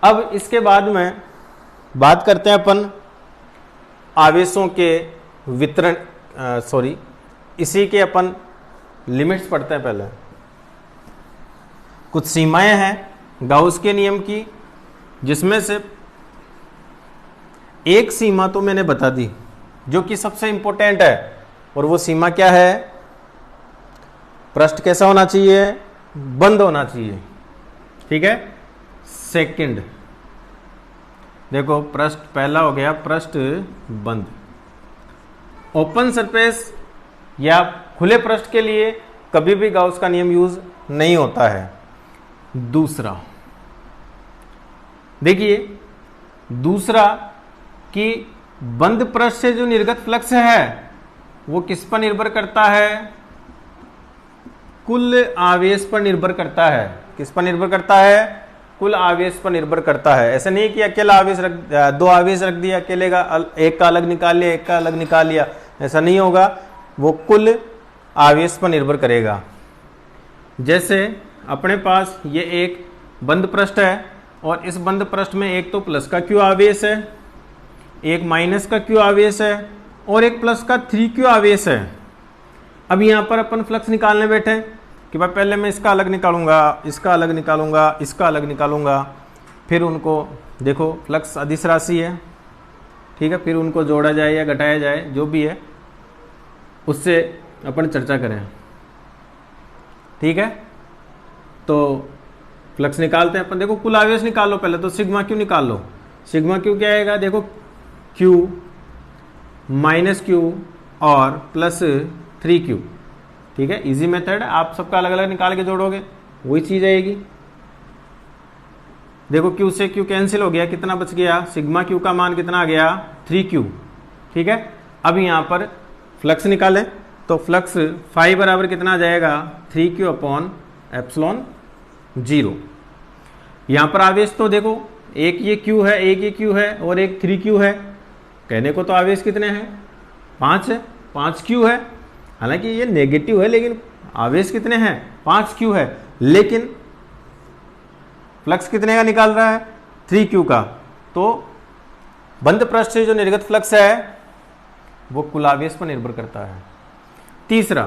अब इसके बाद में बात करते हैं अपन आवेशों के वितरण, इसी के अपन लिमिट्स पढ़ते हैं। पहले कुछ सीमाएं हैं गाउस के नियम की, जिसमें से एक सीमा तो मैंने बता दी जो कि सबसे इंपॉर्टेंट है, और वो सीमा क्या है, पृष्ठ कैसा होना चाहिए, बंद होना चाहिए। ठीक है, सेकंड देखो, पृष्ठ पहला हो गया पृष्ठ बंद। ओपन सरफेस या खुले पृष्ठ के लिए कभी भी गाउस का नियम यूज नहीं होता है। दूसरा देखिए, दूसरा कि बंद पृष्ठ से जो निर्गत फ्लक्स है वो किस पर निर्भर करता है, कुल आवेश पर निर्भर करता है। किस पर निर्भर करता है, कुल आवेश पर निर्भर करता है। ऐसा नहीं कि अकेला आवेश दो आवेश रख दिया, अकेले का एक का अलग निकाल लिया, एक का अलग निकाल लिया, ऐसा नहीं होगा, वो कुल आवेश पर निर्भर करेगा। जैसे अपने पास ये एक बंद पृष्ठ है, और इस बंद पृष्ठ में एक तो प्लस का क्यू आवेश है, एक माइनस का क्यू आवेश है, और एक प्लस का 3q आवेश है। अब यहां पर अपन फ्लक्स निकालने बैठे कि भाई पहले मैं इसका अलग निकालूंगा, इसका अलग निकालूंगा, इसका अलग निकालूंगा, फिर उनको देखो फ्लक्स अदिश राशि है, ठीक है, फिर उनको जोड़ा जाए या घटाया जाए, जो भी है उससे अपन चर्चा करें। ठीक है, तो फ्लक्स निकालते हैं अपन। देखो कुल आवेश निकाल लो पहले, तो सिग्मा क्यू निकाल लो। सिग्मा क्यू क्या आएगा, देखो क्यू -q और +3q। ठीक है, इजी मेथड, आप सबका अलग अलग निकाल के जोड़ोगे वही चीज आएगी। देखो q से q कैंसिल हो गया, कितना बच गया, सिग्मा q का मान कितना आ गया 3q। ठीक है, अब यहाँ पर फ्लक्स निकालें तो फ्लक्स फाई बराबर कितना आ जाएगा 3q/ε0। यहाँ पर आवेश तो देखो एक ये q है, एक ये q है और एक 3q है। कहने को तो आवेश कितने हैं 5 है, 5q है। हालांकि ये नेगेटिव है लेकिन आवेश कितने हैं 5q है, लेकिन फ्लक्स कितने का निकाल रहा है 3q का। तो बंद पृष्ठ से जो निर्गत फ्लक्स है वो कुल आवेश पर निर्भर करता है। तीसरा,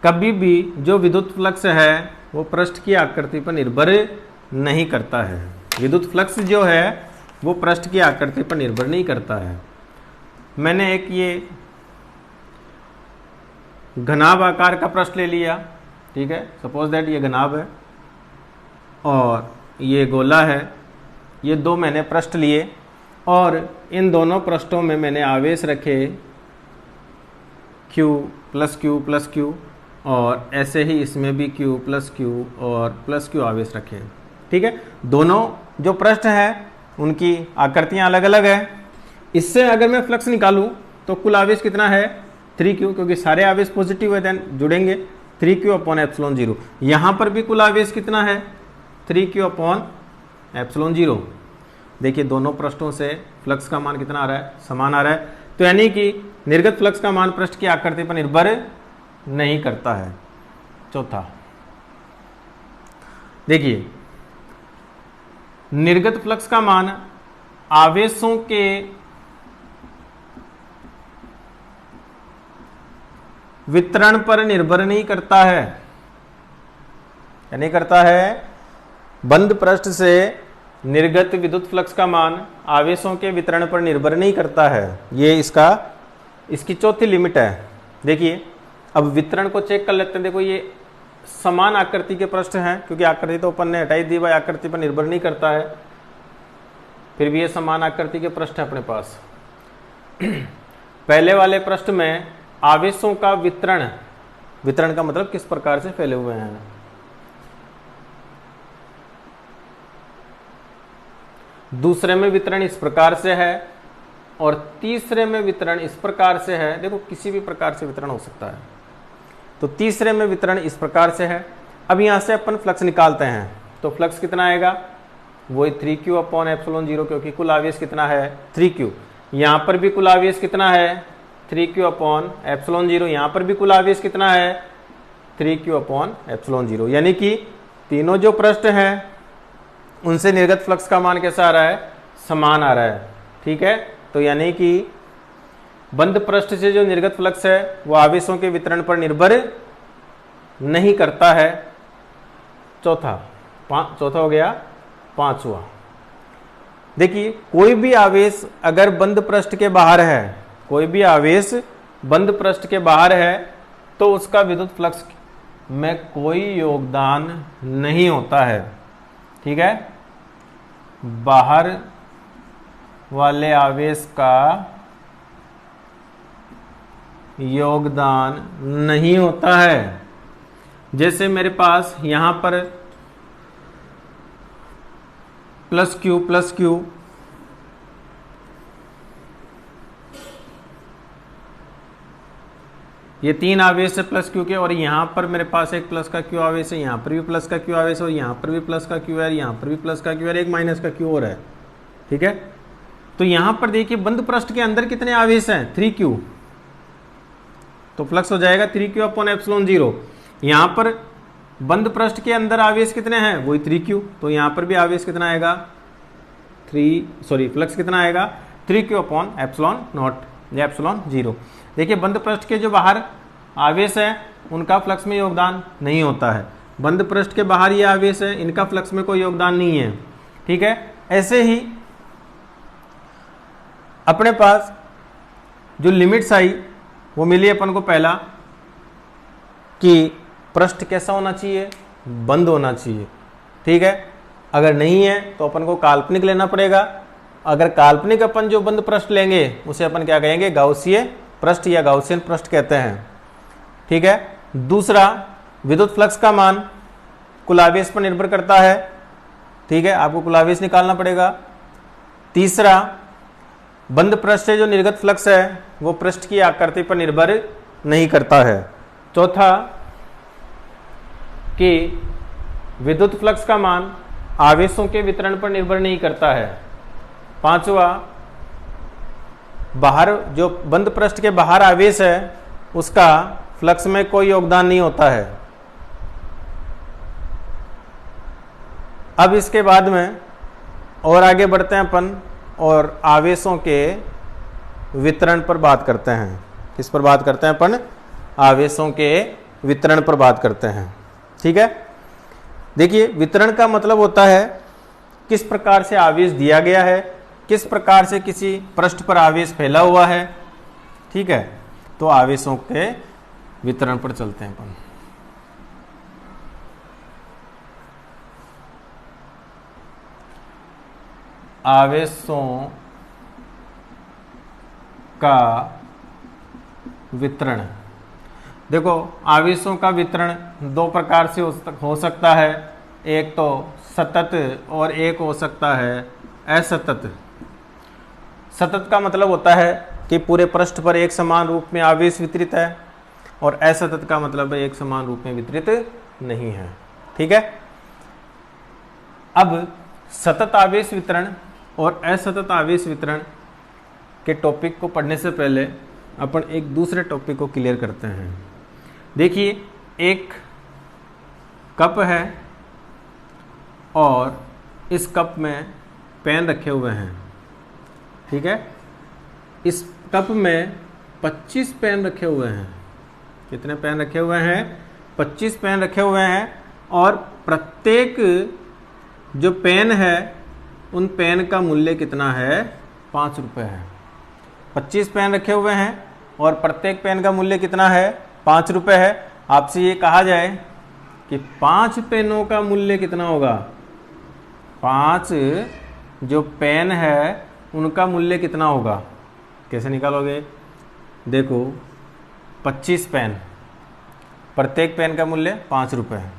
कभी भी जो विद्युत फ्लक्स है वो पृष्ठ की आकृति पर निर्भर नहीं करता है। विद्युत फ्लक्स जो है वो पृष्ठ की आकृति पर निर्भर नहीं करता है। मैंने एक ये घनाभ आकार का पृष्ठ ले लिया। ठीक है, सपोज दैट ये घनाभ है और ये गोला है। ये दो मैंने पृष्ठ लिए और इन दोनों पृष्ठों में मैंने आवेश रखे q + q और ऐसे ही इसमें भी q + q और +q आवेश रखे। ठीक है, दोनों जो पृष्ठ हैं उनकी आकृतियां अलग अलग है। इससे अगर मैं फ्लक्स निकालूं तो कुल आवेश कितना है 3q, क्योंकि सारे आवेश पॉजिटिव है, देन जुड़ेंगे 3q/ε0। यहां पर भी कुल आवेश कितना है 3q/ε0। देखिए दोनों पृष्ठों से फ्लक्स का मान कितना आ रहा है, समान आ रहा है। तो यानी कि निर्गत फ्लक्स का मान पृष्ठ की आकृति पर निर्भर नहीं करता है। चौथा, देखिए निर्गत फ्लक्स का मान आवेशों के वितरण पर निर्भर नहीं करता है। क्या नहीं करता है, बंद पृष्ठ से निर्गत विद्युत फ्लक्स का मान आवेशों के वितरण पर निर्भर नहीं करता है। ये इसकी चौथी लिमिट है। देखिए अब वितरण को चेक कर लेते हैं। देखो ये समान आकृति के पृष्ठ हैं, क्योंकि आकृति तो अपन ने हटाई दी भाई, आकृति पर निर्भर नहीं करता है, फिर भी ये समान आकृति के पृष्ठ है अपने पास। पहले वाले पृष्ठ में आवेशों का वितरण का मतलब किस प्रकार से फैले हुए हैं। दूसरे में वितरण इस प्रकार से है और तीसरे में वितरण इस प्रकार से है। देखो किसी भी प्रकार से वितरण हो सकता है, तो तीसरे में वितरण इस प्रकार से है। अब यहां से अपन फ्लक्स निकालते हैं तो फ्लक्स कितना आएगा, वही 3q/ε0, क्योंकि कुल आवेश कितना है 3q। यहां पर भी कुल आवेश कितना है 3q/ε0, यहां पर भी कुल आवेश कितना है 3q/ε0। यानी कि तीनों जो पृष्ठ हैं उनसे निर्गत फ्लक्स का मान कैसा आ रहा है, समान आ रहा है। ठीक है, तो यानी कि बंद पृष्ठ से जो निर्गत फ्लक्स है वो आवेशों के वितरण पर निर्भर नहीं करता है। चौथा हो गया। पांचवा, देखिए कोई भी आवेश अगर बंद पृष्ठ के बाहर है, कोई भी आवेश बंद पृष्ठ के बाहर है तो उसका विद्युत फ्लक्स में कोई योगदान नहीं होता है। ठीक है, बाहर वाले आवेश का योगदान नहीं होता है। जैसे मेरे पास यहां पर +q ये तीन आवेश है +q के, और यहां पर मेरे पास एक प्लस का q आवेश है, यहां पर भी प्लस का q आवेश है, और यहां पर भी प्लस का q है, यहां पर भी प्लस का q है, एक माइनस का q और है। ठीक है, तो यहां पर देखिए बंद पृष्ठ के अंदर कितने आवेश हैं 3q, तो फ्लक्स हो जाएगा 3q/ε0। यहां पर बंद पृष्ठ के अंदर आवेश कितने हैं, वही 3q, तो यहां पर भी आवेश कितना आएगा फ्लक्स कितना आएगा 3q/ε0। देखिए बंद पृष्ठ के जो बाहर आवेश है उनका फ्लक्स में योगदान नहीं होता है। बंद पृष्ठ के बाहर ये आवेश है, इनका फ्लक्स में कोई योगदान नहीं है। ठीक है, ऐसे ही अपने पास जो लिमिट्स आई वो मिली अपन को, पहला कि पृष्ठ कैसा होना चाहिए, बंद होना चाहिए। ठीक है। अगर नहीं है तो अपन को काल्पनिक लेना पड़ेगा। अगर काल्पनिक अपन जो बंद पृष्ठ लेंगे उसे अपन क्या कहेंगे, गाउसीय पृष्ठ या गाउसियन पृष्ठ कहते हैं, ठीक है। दूसरा, विद्युत फ्लक्स का मान कुल आवेश पर निर्भर करता है, ठीक है, आपको कुल आवेश निकालना पड़ेगा। तीसरा, बंद पृष्ठ से जो निर्गत फ्लक्स है वो पृष्ठ की आकृति पर निर्भर नहीं करता है। चौथा, कि विद्युत फ्लक्स का मान आवेशों के वितरण पर निर्भर नहीं करता है। पांचवा, बाहर जो बंद पृष्ठ के बाहर आवेश है उसका फ्लक्स में कोई योगदान नहीं होता है। अब इसके बाद में और आगे बढ़ते हैं अपन और आवेशों के वितरण पर बात करते हैं। किस पर बात करते हैं अपन, आवेशों के वितरण पर बात करते हैं, ठीक है। देखिए, वितरण का मतलब होता है किस प्रकार से आवेश दिया गया है, किस प्रकार से किसी पृष्ठ पर आवेश फैला हुआ है, ठीक है। तो आवेशों के वितरण पर चलते हैं अपन। आवेशों का वितरण, देखो आवेशों का वितरण दो प्रकार से हो सकता है, एक तो सतत और एक हो सकता है असतत। सतत का मतलब होता है कि पूरे पृष्ठ पर एक समान रूप में आवेश वितरित है, और असतत का मतलब है एक समान रूप में वितरित नहीं है, ठीक है। अब सतत आवेश वितरण और असतत आवेश वितरण के टॉपिक को पढ़ने से पहले अपन एक दूसरे टॉपिक को क्लियर करते हैं। देखिए, एक कप है और इस कप में पेन रखे हुए हैं, ठीक है। इस कप में 25 पेन रखे हुए हैं। कितने पेन रखे हुए हैं, 25 पेन रखे हुए हैं, और प्रत्येक जो पेन है उन पेन का मूल्य कितना है, 5 रुपये है। 25 पेन रखे हुए हैं और प्रत्येक पेन का मूल्य कितना है, 5 रुपये है। आपसे ये कहा जाए कि 5 पेनों का मूल्य कितना होगा, 5 जो पेन है उनका मूल्य कितना होगा, कैसे निकालोगे। देखो, 25 पेन, प्रत्येक पेन का मूल्य 5 रुपये है,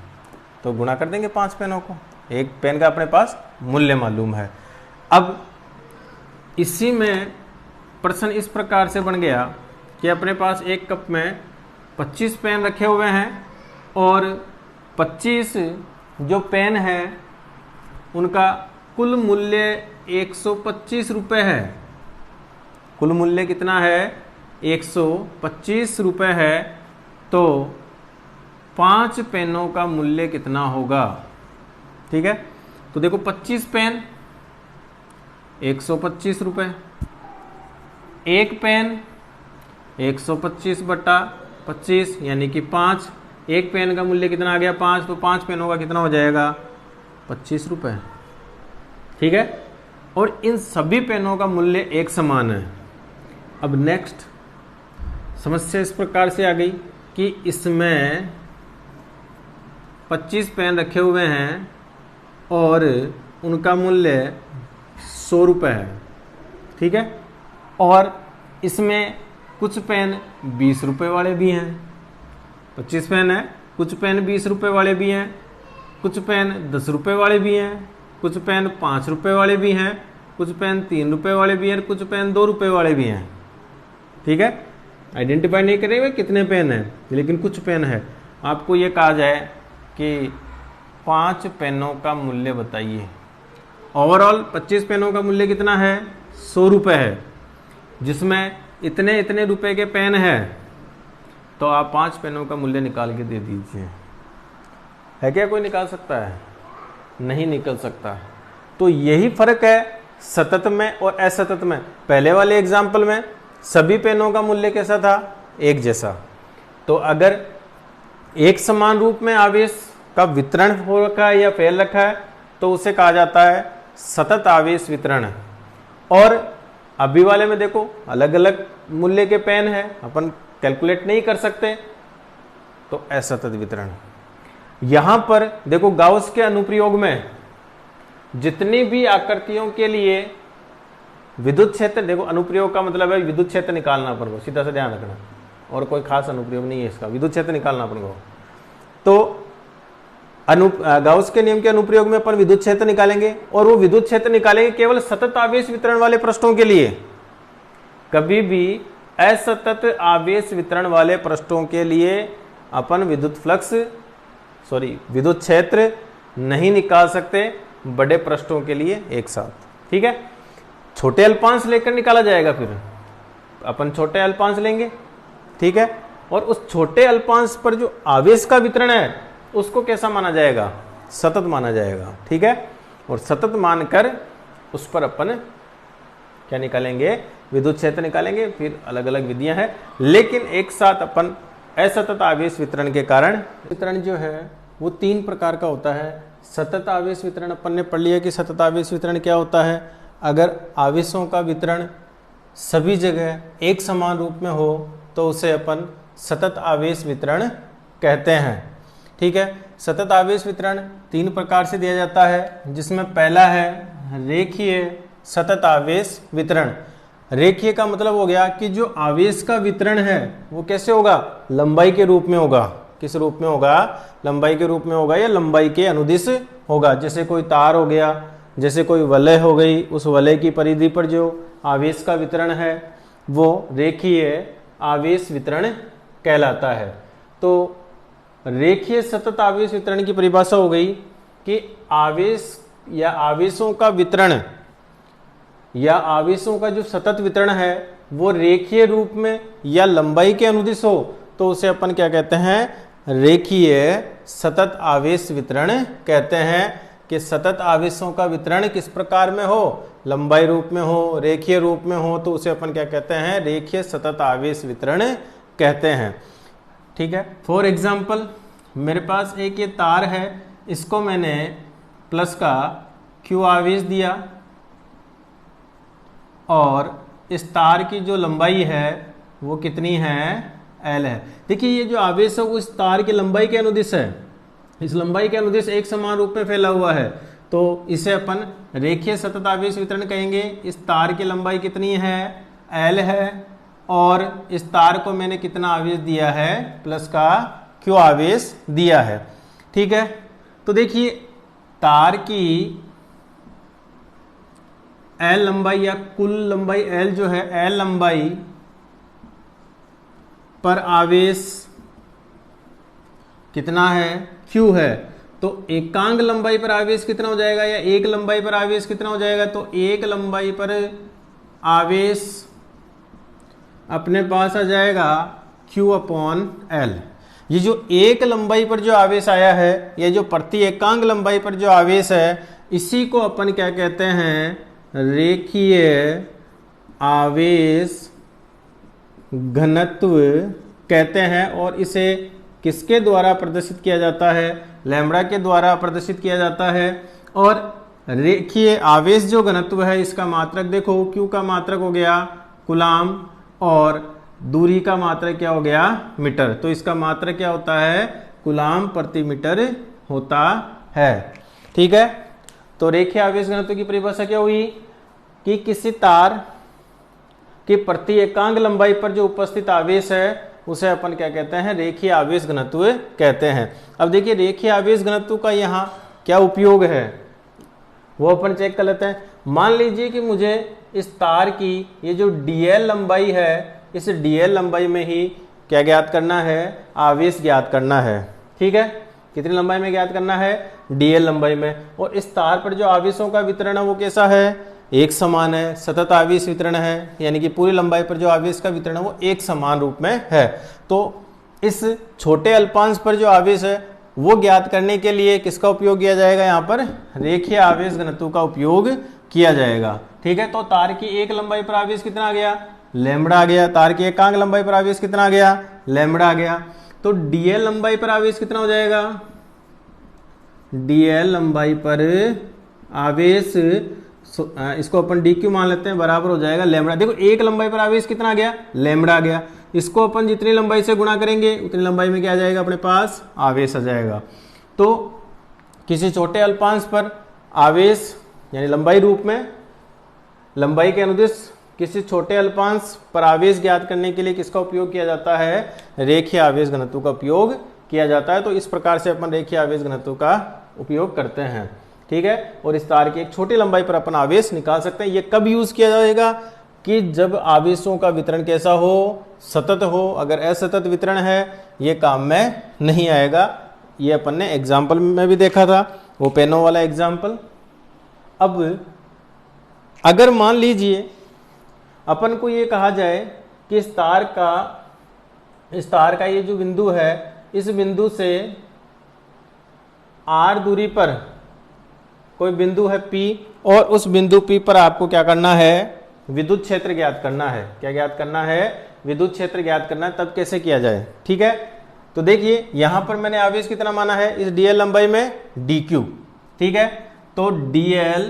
तो गुणा कर देंगे 5 पेनों को। एक पेन का अपने पास मूल्य मालूम है। अब इसी में प्रश्न इस प्रकार से बन गया कि अपने पास एक कप में 25 पेन रखे हुए हैं और 25 जो पेन है उनका कुल मूल्य 125 रुपये है। कुल मूल्य कितना है, 125 रुपये है। तो 5 पेनों का मूल्य कितना होगा, ठीक है। तो देखो, 25 पेन 125 रुपये, एक पेन 125 बटा 25 यानी कि 5। एक पेन का मूल्य कितना आ गया, 5, तो 5 पेनों का कितना हो जाएगा, 25 रुपये, ठीक है। और इन सभी पेनों का मूल्य एक समान है। अब नेक्स्ट समस्या इस प्रकार से आ गई कि इसमें 25 पेन रखे हुए हैं और उनका मूल्य 100 रुपये है, ठीक है। और इसमें कुछ पेन 20 रुपये वाले भी हैं। 25 पेन है, कुछ पेन 20 रुपये वाले भी हैं, कुछ पेन 10 रुपये वाले भी हैं, कुछ पेन 5 रुपये वाले भी हैं, कुछ पेन 3 रुपये वाले भी हैं, कुछ पेन 2 रुपये वाले भी हैं, ठीक है। आइडेंटिफाई नहीं करेंगे कितने पेन हैं, लेकिन कुछ पेन है। आपको ये कहा जाए कि 5 पेनों का मूल्य बताइए। ओवरऑल 25 पेनों का मूल्य कितना है, 100 रुपये है, जिसमें इतने इतने रुपए के पेन है, तो आप 5 पेनों का मूल्य निकाल के दे दीजिए। है क्या कोई निकाल सकता है, नहीं निकल सकता। तो यही फर्क है सतत में और असतत में। पहले वाले एग्जाम्पल में सभी पेनों का मूल्य कैसा था, एक जैसा। तो अगर एक समान रूप में आवेश का वितरण हो रखा है या फैल रखा है तो उसे कहा जाता है सतत आवेश वितरण। और अभी वाले में देखो अलग अलग मूल्य के पेन है, अपन कैलकुलेट नहीं कर सकते, तो असतत वितरण। यहां पर देखो गाउस के अनुप्रयोग में जितनी भी आकृतियों के लिए विद्युत क्षेत्र, देखो अनुप्रयोग का मतलब है विद्युत क्षेत्र निकालना अपन को, सीधा सा ध्यान रखना, और कोई खास अनुप्रयोग नहीं है इसका, विद्युत क्षेत्र निकालना अपन को। तो गाउस के नियम के अनुप्रयोग में अपन विद्युत क्षेत्र निकालेंगे, और वो विद्युत क्षेत्र निकालेंगे केवल सतत आवेश वितरण वाले पृष्ठों के लिए। कभी भी असतत आवेश वितरण वाले पृष्ठों के लिए अपन विद्युत क्षेत्र नहीं निकाल सकते बड़े पृष्ठों के लिए एक साथ। ठीक है, छोटे अल्पांश लेकर निकाला जाएगा, फिर अपन छोटे अल्पांश लेंगे। ठीक है, और उस छोटे अल्पांश पर जो आवेश का वितरण है उसको कैसा माना जाएगा? सतत माना जाएगा। ठीक है, और सतत मानकर उस पर अपन क्या निकालेंगे? विद्युत क्षेत्र निकालेंगे। फिर अलग अलग विधियां हैं, लेकिन एक साथ अपन असतत आवेश वितरण के कारण, वितरण जो है वो 3 प्रकार का होता है। सतत आवेश वितरण अपन ने पढ़ लिया कि सतत आवेश वितरण क्या होता है। अगर आवेशों का वितरण सभी जगह एक समान रूप में हो तो उसे अपन सतत आवेश वितरण कहते हैं। ठीक है, सतत आवेश वितरण 3 प्रकार से दिया जाता है, जिसमें पहला है रेखीय सतत आवेश वितरण। रेखीय का मतलब हो गया कि जो आवेश का वितरण है वो कैसे होगा? लंबाई के रूप में होगा। किस रूप में होगा? लंबाई के रूप में होगा, या लंबाई के अनुदिश होगा। जैसे कोई तार हो गया, जैसे कोई वलय हो गई, उस वलय की परिधि पर जो आवेश का वितरण है वो रेखीय आवेश वितरण कहलाता है। तो रेखीय सतत आवेश वितरण की परिभाषा हो गई कि आवेश या आवेशों का वितरण या आवेशों का जो सतत वितरण है वो रेखीय रूप में या लंबाई के अनुदिश हो तो उसे अपन क्या कहते हैं? रेखीय सतत आवेश वितरण कहते हैं। कि सतत आवेशों का वितरण किस प्रकार में हो? लंबाई रूप में हो, रेखीय रूप में हो, तो उसे अपन क्या कहते हैं? रेखीय सतत आवेश वितरण कहते हैं। ठीक है, फॉर एग्जाम्पल मेरे पास एक ये तार है, इसको मैंने प्लस का Q आवेश दिया, और इस तार की जो लंबाई है वो कितनी है? L है। देखिए ये जो आवेश है वो इस तार की लंबाई के अनुदिश है, इस लंबाई के अनुदिश एक समान रूप में फैला हुआ है, तो इसे अपन रेखीय सतत आवेश वितरण कहेंगे। इस तार की लंबाई कितनी है? L है, और इस तार को मैंने कितना आवेश दिया है? प्लस का Q आवेश दिया है। ठीक है, तो देखिए तार की L लंबाई या कुल लंबाई L जो है, L लंबाई पर आवेश कितना है? Q है। तो एकांग लंबाई पर आवेश कितना हो जाएगा, या एक लंबाई पर आवेश कितना हो जाएगा? तो एक लंबाई पर आवेश अपने पास आ जाएगा Q/L। ये जो एक लंबाई पर जो आवेश आया है, या जो प्रति एकांग लंबाई पर जो आवेश है, इसी को अपन क्या कहते हैं? रेखीय आवेश घनत्व कहते हैं। और इसे किसके द्वारा प्रदर्शित किया जाता है? लैम्ब्डा के द्वारा प्रदर्शित किया जाता है। और रेखीय आवेश जो घनत्व है इसका मात्रक देखो, Q का मात्रक हो गया कूलाम, और दूरी का मात्रक क्या हो गया? मीटर। तो इसका मात्रक क्या होता है? कूलाम प्रति मीटर होता है। ठीक है, तो रेखीय आवेश घनत्व की परिभाषा क्या हुई? कि किसी तार की प्रति एकांग लंबाई पर जो उपस्थित आवेश है उसे अपन क्या कहते हैं? रेखीय आवेश घनत्व कहते हैं। अब देखिए रेखीय आवेश घनत्व का यहाँ क्या उपयोग है वो अपन चेक कर लेते हैं। मान लीजिए कि मुझे इस तार की ये जो dl लंबाई है, इस dl लंबाई में ही क्या ज्ञात करना है? आवेश ज्ञात करना है। ठीक है, कितनी लंबाई में ज्ञात करना है? dl लंबाई में। और इस तार पर जो आवेशों का वितरण है वो कैसा है? एक समान है, सतत आवेश वितरण है, यानी कि पूरी लंबाई पर जो आवेश का वितरण है वो एक समान रूप में है। तो इस छोटे अल्पांश पर जो आवेश है वो ज्ञात करने के लिए किसका उपयोग किया जाएगा? यहाँ पर रेखीय आवेश घनत्व का उपयोग किया जाएगा। ठीक है, तो तार की एक लंबाई पर आवेश कितना आ गया? लैम्ब्डा आ गया। तार की एकांग लंबाई पर आवेश कितना आ गया? लैम्ब्डा आ गया। तो dl लंबाई पर आवेश कितना हो जाएगा? dl लंबाई पर आवेश, इसको अपन dq मान लेते हैं, बराबर हो जाएगा लैम्ब्डा। देखो एक लंबाई पर आवेश कितना आ गया? लैम्ब्डा आ गया। इसको अपन जितनी लंबाई से गुणा करेंगे उतनी लंबाई में क्या आ जाएगा? अपने पास आवेश आ जाएगा। तो किसी छोटे अल्पांश पर आवेश यानी लंबाई रूप में, लंबाई के अनुदिश किसी छोटे अल्पांश पर आवेश ज्ञात करने के लिए किसका उपयोग किया जाता है? रेखीय आवेश घनत्व का उपयोग किया जाता है। तो इस प्रकार से अपन रेखीय आवेश घनत्व का उपयोग करते हैं, ठीक है। और इस तार की एक छोटी लंबाई पर अपन आवेश निकाल सकते हैं। ये कब यूज किया जाएगा? कि जब आवेशों का वितरण कैसा हो? सतत हो। अगर असतत वितरण है ये काम में नहीं आएगा। ये अपन ने एग्जाम्पल में भी देखा था, वो पेनों वाला एग्जाम्पल। अब अगर मान लीजिए अपन को ये कहा जाए कि इस तार का ये जो बिंदु है, इस बिंदु से r दूरी पर कोई बिंदु है P, और उस बिंदु P पर आपको क्या करना है? विद्युत क्षेत्र ज्ञात करना है। क्या ज्ञात करना है? विद्युत क्षेत्र ज्ञात करना है। तब कैसे किया जाए? ठीक है, तो देखिए यहां पर मैंने आवेश कितना माना है? इस dl लंबाई में dq, ठीक है। तो dl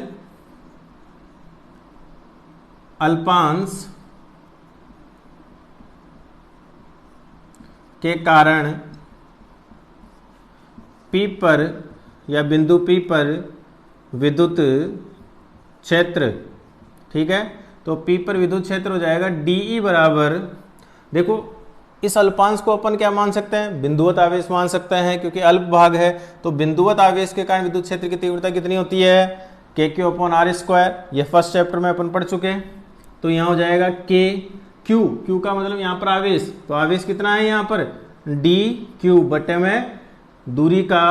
अल्पांश के कारण P पर या बिंदु P पर विद्युत क्षेत्र, ठीक है। तो P पर विद्युत क्षेत्र हो जाएगा dE बराबर, देखो इस अल्पांश को अपन क्या मान सकते हैं? बिंदुवत आवेश मान सकते हैं, क्योंकि अल्प भाग है। तो बिंदुवत आवेश के कारण विद्युत क्षेत्र की तीव्रता कितनी होती है? KQ/r²। ये फर्स्ट चैप्टर में अपन पढ़ चुके हैं। तो यहाँ हो जाएगा Q का मतलब यहाँ पर आवेश, तो आवेश कितना है यहाँ पर? dQ बटे में दूरी का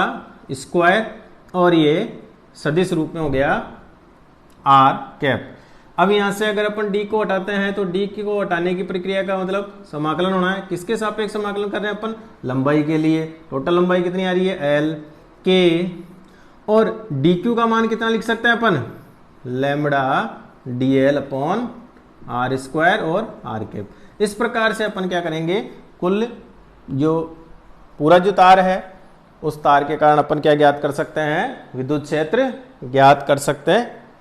स्क्वायर, और ये सदिश रूप में हो गया r कैप। अब यहाँ से अगर अपन d को हटाते हैं तो d को हटाने की प्रक्रिया का मतलब समाकलन होना है। किसके सापेक्ष समाकलन कर रहे हैं अपन? लंबाई के लिए। टोटल लंबाई कितनी आ रही है? l k, और dq का मान कितना लिख सकते हैं अपन? लैम्बडा dl/r² और r कैप। इस प्रकार से अपन क्या करेंगे? कुल जो पूरा जो तार है, उस तार के कारण अपन क्या ज्ञात कर सकते हैं? विद्युत क्षेत्र ज्ञात कर सकते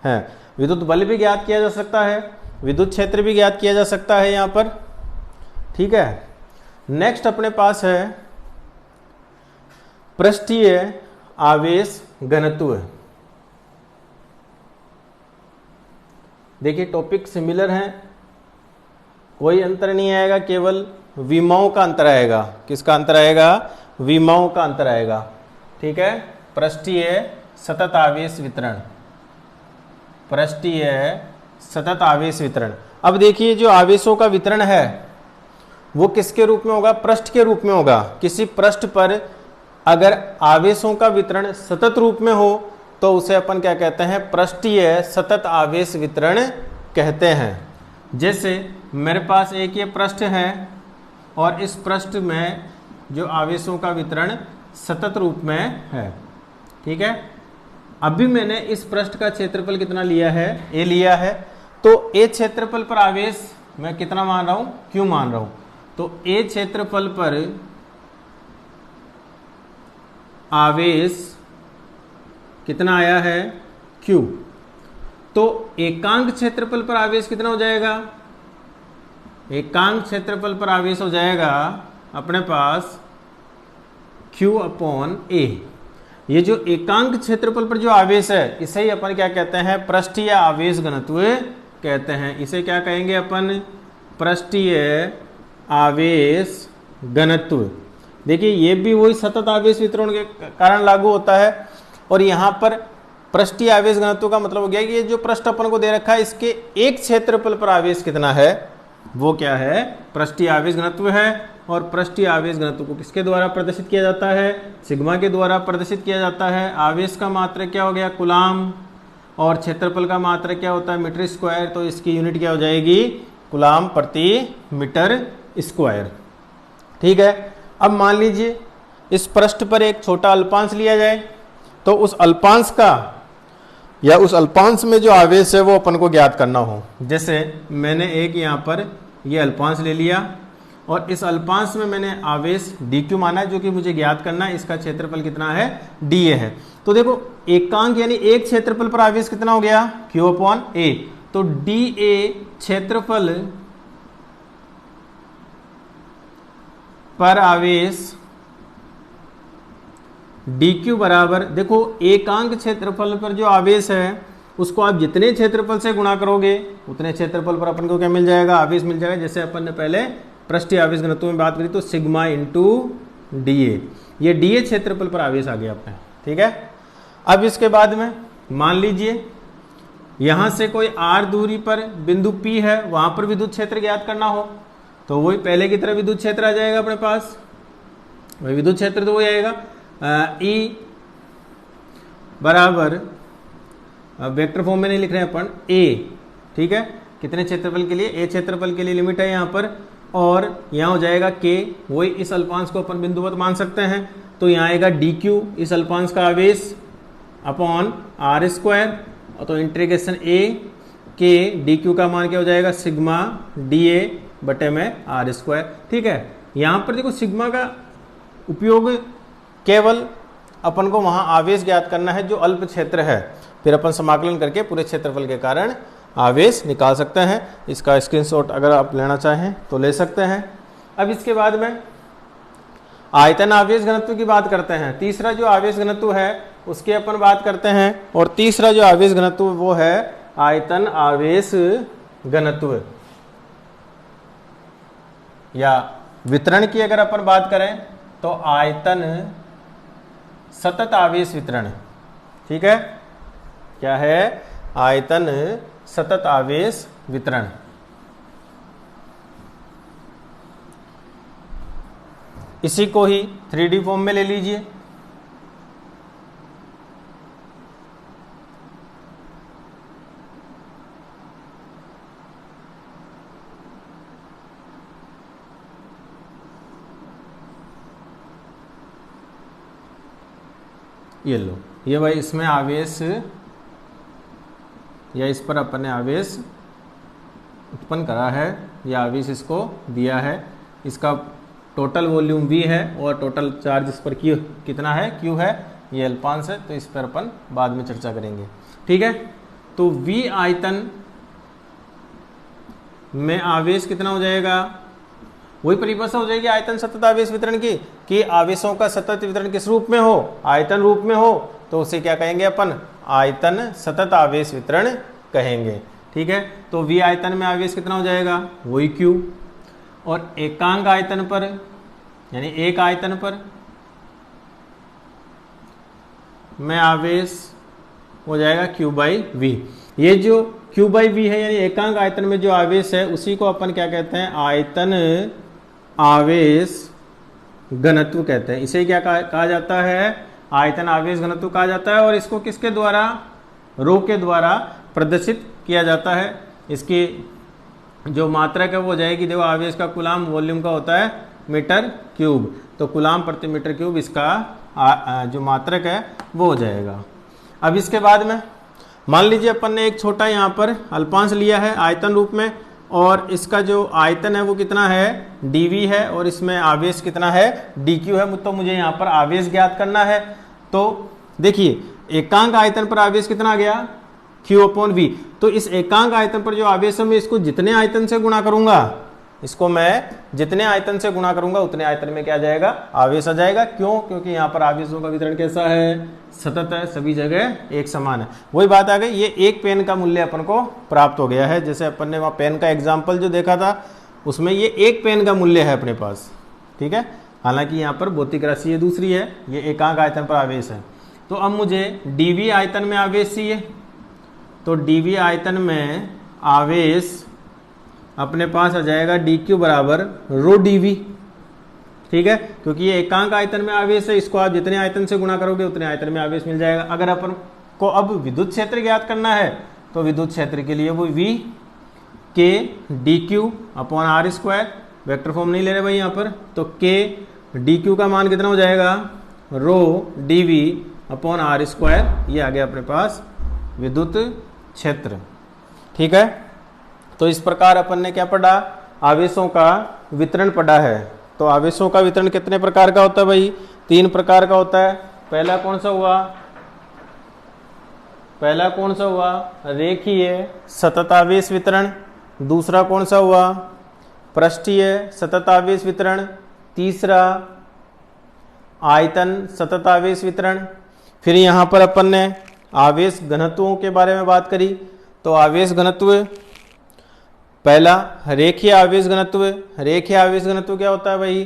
हैं। विद्युत बल भी ज्ञात किया जा सकता है, विद्युत क्षेत्र भी ज्ञात किया जा सकता है यहाँ पर, ठीक है। नेक्स्ट अपने पास है पृष्ठीय आवेश घनत्व। देखिए टॉपिक सिमिलर है, कोई अंतर नहीं आएगा, केवल विमाओं का अंतर आएगा। किसका अंतर आएगा? विमाओं का अंतर आएगा, ठीक है। पृष्ठीय सतत आवेश वितरण, पृष्ठीय सतत आवेश वितरण। अब देखिए जो आवेशों का वितरण है वो किसके रूप में होगा? पृष्ठ के रूप में होगा। किसी पृष्ठ पर अगर आवेशों का वितरण सतत रूप में हो तो उसे अपन क्या कहते हैं? पृष्ठीय सतत आवेश वितरण कहते हैं। जैसे मेरे पास एक ये पृष्ठ है और इस पृष्ठ में जो आवेशों का वितरण सतत रूप में है, ठीक है। अभी मैंने इस पृष्ठ का क्षेत्रफल कितना लिया है? a लिया है। तो a क्षेत्रफल पर आवेश मैं कितना मान रहा हूं? q मान रहा हूं। तो a क्षेत्रफल पर आवेश कितना आया है? q। तो एकांक क्षेत्रफल पर आवेश कितना हो जाएगा? एकांक क्षेत्रफल पर आवेश हो जाएगा अपने पास Q/A। ये जो एकांक क्षेत्रफल पर जो आवेश है इसे ही अपन क्या कहते हैं? पृष्ठीय आवेश घनत्व कहते हैं। इसे क्या कहेंगे अपन? पृष्ठीय आवेश घनत्व। देखिए ये भी वही सतत आवेश वितरण के कारण लागू होता है। और यहाँ पर पृष्ठीय आवेश घनत्व का मतलब हो गया कि ये जो पृष्ठ अपन को दे रखा है इसके एक क्षेत्रफल पर आवेश कितना है, वो क्या है? पृष्ठीय आवेश घनत्व है। और पृष्ठीय आवेश घनत्व को किसके द्वारा प्रदर्शित किया जाता है? सिग्मा के द्वारा प्रदर्शित किया जाता है। आवेश का मात्रक क्या हो गया? कूलाम। और क्षेत्रफल का मात्रक क्या होता है? Metre square. तो इसकी यूनिट क्या हो जाएगी? कूलाम प्रति मीटर स्क्वायर, ठीक है। अब मान लीजिए इस पृष्ठ पर एक छोटा अल्पांश लिया जाए, तो उस अल्पांश का या उस अल्पांश में जो आवेश है वो अपन को ज्ञात करना हो। जैसे मैंने एक यहाँ पर ये अल्पांश ले लिया और इस अल्पांश में मैंने आवेश dq माना है, जो कि मुझे ज्ञात करना है। इसका क्षेत्रफल कितना है? dA है। तो देखो एकांक यानी एक क्षेत्रफल पर आवेश कितना हो गया? Q/A। तो dA क्षेत्रफल पर आवेश dq बराबर, देखो एकांक क्षेत्रफल पर जो आवेश है उसको आप जितने क्षेत्रफल से गुणा करोगे उतने क्षेत्रफल पर अपन को क्या मिल जाएगा, आवेश मिल जाएगा। जैसे अपन ने पहले पृष्ठीय आवेश घनत्व में बात करी तो सिग्मा इंटू डी, ये डी क्षेत्रफल पर आवेश आ गया अपने, ठीक है। अब इसके बाद में मान लीजिए यहां से कोई r दूरी पर बिंदु P है, वहां पर विद्युत क्षेत्र ज्ञात करना हो तो वही पहले की तरह विद्युत क्षेत्र आ जाएगा अपने पास, वही विद्युत क्षेत्र तो वही आएगा E बराबर, वेक्टर फॉर्म में नहीं लिख रहे हैं अपन, A, ठीक है। कितने क्षेत्रफल के लिए, A क्षेत्रफल के लिए लिमिट है यहाँ पर, और यहाँ हो जाएगा K, वही इस अल्पांश को अपन बिंदुवत मान सकते हैं, तो यहाँ आएगा dq इस अल्पांश का आवेश अपॉन r स्क्वायर, तो इंटीग्रेशन A K dq का मान क्या हो जाएगा, सिग्मा dA बटे में r स्क्वायर, ठीक है। यहाँ पर देखो सिग्मा का उपयोग केवल अपन को वहाँ आवेश ज्ञात करना है जो अल्प क्षेत्र है, फिर अपन समाकलन करके पूरे क्षेत्रफल के कारण आवेश निकाल सकते हैं। इसका स्क्रीनशॉट अगर आप लेना चाहें तो ले सकते हैं। अब इसके बाद में आयतन आवेश घनत्व की बात करते हैं। तीसरा जो आवेश घनत्व है उसकी अपन बात करते हैं, और तीसरा जो आवेश घनत्व वो है आयतन आवेश घनत्व, या वितरण की अगर अपन बात करें तो आयतन सतत आवेश वितरण, ठीक है। क्या है, आयतन सतत आवेश वितरण। इसी को ही 3D फॉर्म में ले लीजिए। ये लो, ये भाई इसमें आवेश, या इस पर अपन ने आवेश उत्पन्न करा है, या आवेश इसको दिया है। इसका टोटल वॉल्यूम V है और टोटल चार्ज इस पर Q कितना है, Q है, ये अल्पांश है, तो इस पर अपन बाद में चर्चा करेंगे, ठीक है। तो V आयतन में आवेश कितना हो जाएगा, वही परिभाषा हो जाएगी आयतन सतत आवेश वितरण की, कि आवेशों का सतत वितरण किस रूप में हो, आयतन रूप में हो, तो उसे क्या कहेंगे अपन, आयतन सतत आवेश वितरण कहेंगे, ठीक है। तो V आयतन में आवेश कितना हो जाएगा, वही Q, और एकांक आयतन पर यानी एक आयतन पर में आवेश हो जाएगा Q बाई V। ये जो Q बाई V है यानी एकांक आयतन में जो आवेश है उसी को अपन क्या कहते हैं, आयतन आवेश घनत्व कहते हैं। इसे क्या कहा जाता है, आयतन आवेश घनत्व कहा जाता है। और इसको किसके द्वारा, रो के द्वारा प्रदर्शित किया जाता है। इसकी जो मात्रक है वो हो जाएगी, देखो आवेश का कुलाम वॉल्यूम का होता है मीटर क्यूब, तो कुलाम प्रति मीटर क्यूब इसका जो मात्रक है वो हो जाएगा। अब इसके बाद में मान लीजिए अपन ने एक छोटा यहाँ पर अल्पांश लिया है आयतन रूप में, और इसका जो आयतन है वो कितना है, dV है, और इसमें आवेश कितना है, dQ है। तो मुझे यहाँ पर आवेश ज्ञात करना है। तो देखिए एकांक आयतन पर आवेश कितना आ गया, Q/V। तो इस एकांक आयतन पर जो आवेश है मैं इसको जितने आयतन से गुणा करूंगा, इसको मैं जितने आयतन से गुणा करूंगा उतने आयतन में क्या आ जाएगा, आवेश आ जाएगा। क्यों, क्योंकि यहाँ पर आवेशों का वितरण कैसा है, सतत है, सभी जगह एक समान है। वही बात आ गई, ये एक पेन का मूल्य अपन को प्राप्त हो गया है। जैसे अपन ने वहाँ पेन का एग्जाम्पल जो देखा था उसमें ये एक पेन का मूल्य है अपने पास, ठीक है। हालांकि यहाँ पर भौतिक राशि ये दूसरी है, ये एकांक आयतन पर आवेश है। तो अब मुझे dV आयतन में आवेश चाहिए, तो dV आयतन में आवेश अपने पास आ जाएगा dQ बराबर रो dV, ठीक है। क्योंकि ये एकांक आयतन में आवेश है, इसको आप जितने आयतन से गुणा करोगे उतने आयतन में आवेश मिल जाएगा। अगर अपन को अब विद्युत क्षेत्र ज्ञात करना है तो विद्युत क्षेत्र के लिए वो V K dQ upon R square, vector form नहीं ले रहे भाई यहाँ पर, तो K dQ का मान कितना हो जाएगा, रो dV अपॉन R स्क्वायर, ये आ गया अपने पास विद्युत क्षेत्र, ठीक है। तो इस प्रकार अपन ने क्या पढ़ा, आवेशों का वितरण पढ़ा है। तो आवेशों का वितरण कितने प्रकार का होता है भाई, 3 प्रकार का होता है। पहला कौन सा हुआ, पहला कौन सा हुआ, रेखीय सतत आवेश वितरण। दूसरा कौन सा हुआ, पृष्ठीय सतत आवेश वितरण। तीसरा आयतन, सतत आवेश वितरण। फिर यहाँ पर अपन ने आवेश घनत्वों के बारे में बात करी। तो आवेश घनत्व, पहला रेखीय आवेश घनत्व। रेखीय आवेश घनत्व क्या होता है भाई?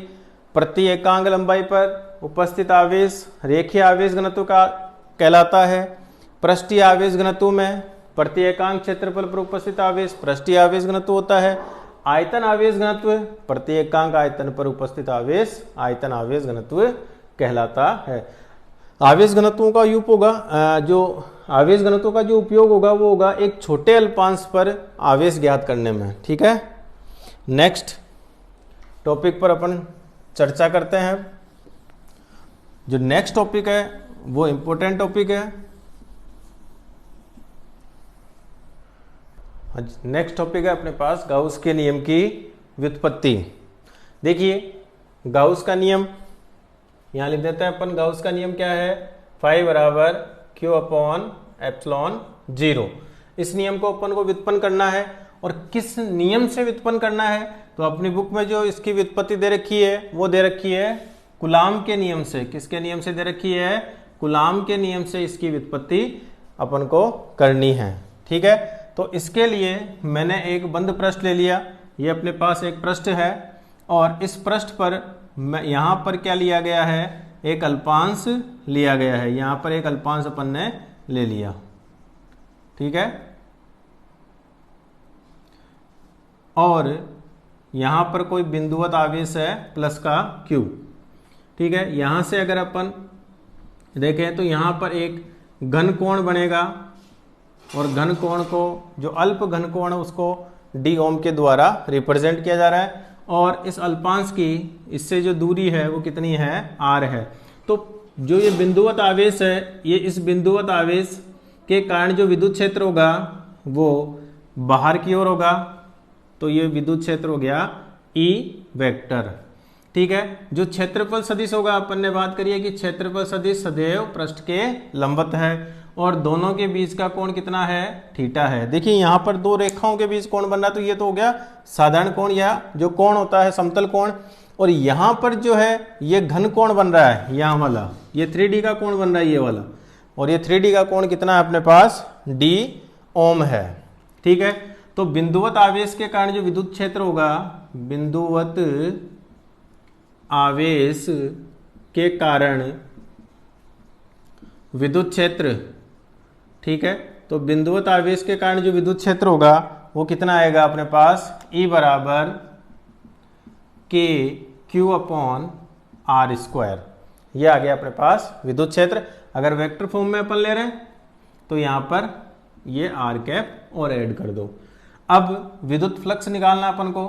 प्रति एकांक लंबाई पर उपस्थित आवेश रेखीय आवेश घनत्व का कहलाता है। पृष्ठीय आवेश घनत्व में प्रति एकांक क्षेत्रफल पर उपस्थित आवेश पृष्ठीय आवेश घनत्व होता है। आयतन आवेश घनत्व, प्रति एकांक आयतन पर उपस्थित आवेश आयतन आवेश घनत्व कहलाता है। आवेश घनत्वों का उपयोग होगा, जो आवेश घनत्वों का जो उपयोग होगा वो होगा एक छोटे अल्पांश पर आवेश ज्ञात करने में। ठीक है, नेक्स्ट टॉपिक पर अपन चर्चा करते हैं। जो नेक्स्ट टॉपिक है वो इंपॉर्टेंट टॉपिक है। नेक्स्ट टॉपिक है अपने पास गाउस के नियम की व्युत्पत्ति। देखिए गाउस का नियम यहां लिख देते हैं अपन। गाउस का नियम क्या है? फाई बराबर क्यू अपॉन एप्सिलॉन 0। इस नियम को अपन को व्युत्पन्न करना है। और किस नियम से व्युत्पन्न करना है? तो अपनी बुक में जो इसकी व्युत्पत्ति दे रखी है वो दे रखी है कूलाम के नियम से। किसके नियम से दे रखी है? कूलाम के नियम से इसकी व्युत्पत्ति अपन को करनी है। ठीक है, तो इसके लिए मैंने एक बंद पृष्ठ ले लिया। ये अपने पास एक पृष्ठ है और इस पृष्ठ पर यहाँ पर क्या लिया गया है? एक अल्पांश लिया गया है। यहाँ पर एक अल्पांश अपन ने ले लिया। ठीक है, और यहाँ पर कोई बिंदुवत आवेश है प्लस का Q। ठीक है, यहाँ से अगर अपन देखें तो यहाँ पर एक घन कोण बनेगा और घन कोण को, जो अल्प घन कोण है उसको d ओम के द्वारा रिप्रेजेंट किया जा रहा है। और इस अल्पांश की इससे जो दूरी है वो कितनी है? r है। तो जो ये बिंदुवत आवेश है, ये इस बिंदुवत आवेश के कारण जो विद्युत क्षेत्र होगा वो बाहर की ओर होगा। तो ये विद्युत क्षेत्र हो गया E वेक्टर। ठीक है, जो क्षेत्रफल सदिश होगा, अपन ने बात करी है कि क्षेत्रफल सदिश सदैव पृष्ठ के लंबवत है और दोनों के बीच का कोण कितना है? थीटा है। देखिए यहाँ पर दो रेखाओं के बीच कोण बन रहा है, तो ये तो हो गया साधारण कोण या जो कोण होता है समतल कोण। और यहाँ पर जो है ये घन कोण बन रहा है, यहाँ वाला ये 3D का कोण बन रहा है ये वाला। और ये 3D का कोण कितना है अपने पास? d ओम है। ठीक है, तो बिंदुवत आवेश के कारण जो विद्युत क्षेत्र होगा, बिंदुवत आवेश के कारण विद्युत क्षेत्र, ठीक है, तो बिंदुवत आवेश के कारण जो विद्युत क्षेत्र होगा वो कितना आएगा अपने पास? E बराबर के क्यू अपॉन आर स्क्वायर। ये आ गया अपने पास विद्युत क्षेत्र। अगर वेक्टर फॉर्म में अपन ले रहे हैं तो यहां पर ये आर कैप और ऐड कर दो। अब विद्युत फ्लक्स निकालना अपन को,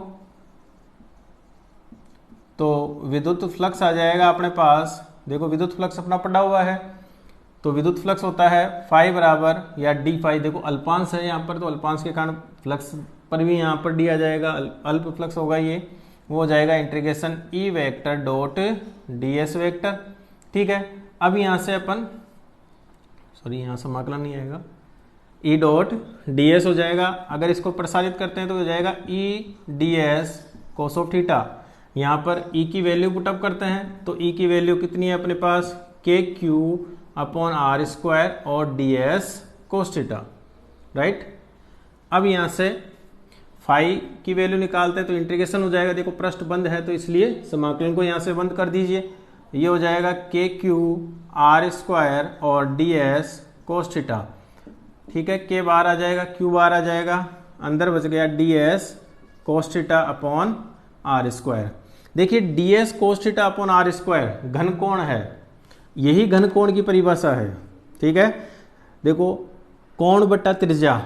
तो विद्युत फ्लक्स आ जाएगा अपने पास। देखो विद्युत फ्लक्स अपना पड़ा हुआ है, तो विद्युत फ्लक्स होता है फाई बराबर या डी फाई। देखो अल्पांश है यहाँ पर, तो अल्पांश के कारण फ्लक्स पर भी यहाँ पर डी आ जाएगा। अल्प फ्लक्स होगा ये, वो हो जाएगा integration E vector dot D S vector. ठीक है, अब यहाँ से अपन यहाँ समाकलन नहीं आएगा, ई डॉट डी एस हो जाएगा। अगर इसको प्रसारित करते हैं तो हो जाएगा E D S cos of theta. यहाँ पर ई की वैल्यू पुटअप करते हैं तो ई की वैल्यू कितनी है अपने पास? के क्यू अपॉन आर स्क्वायर और D S cos theta. Right, अब यहाँ से फाई की वैल्यू निकालते हैं तो इंटीग्रेशन हो जाएगा। देखो पृष्ठ बंद है तो इसलिए समाकलन को यहाँ से बंद कर दीजिए। ये हो जाएगा के क्यू आर स्क्वायर और डी एस कोस थीटा। ठीक है, के बाहर आ जाएगा, क्यू बाहर आ जाएगा, अंदर बच गया D S cos theta upon R square. देखिए D S cos theta upon R square घन कोण है, यही घन कोण की परिभाषा है। ठीक है, देखो कोण बटा त्रिज्या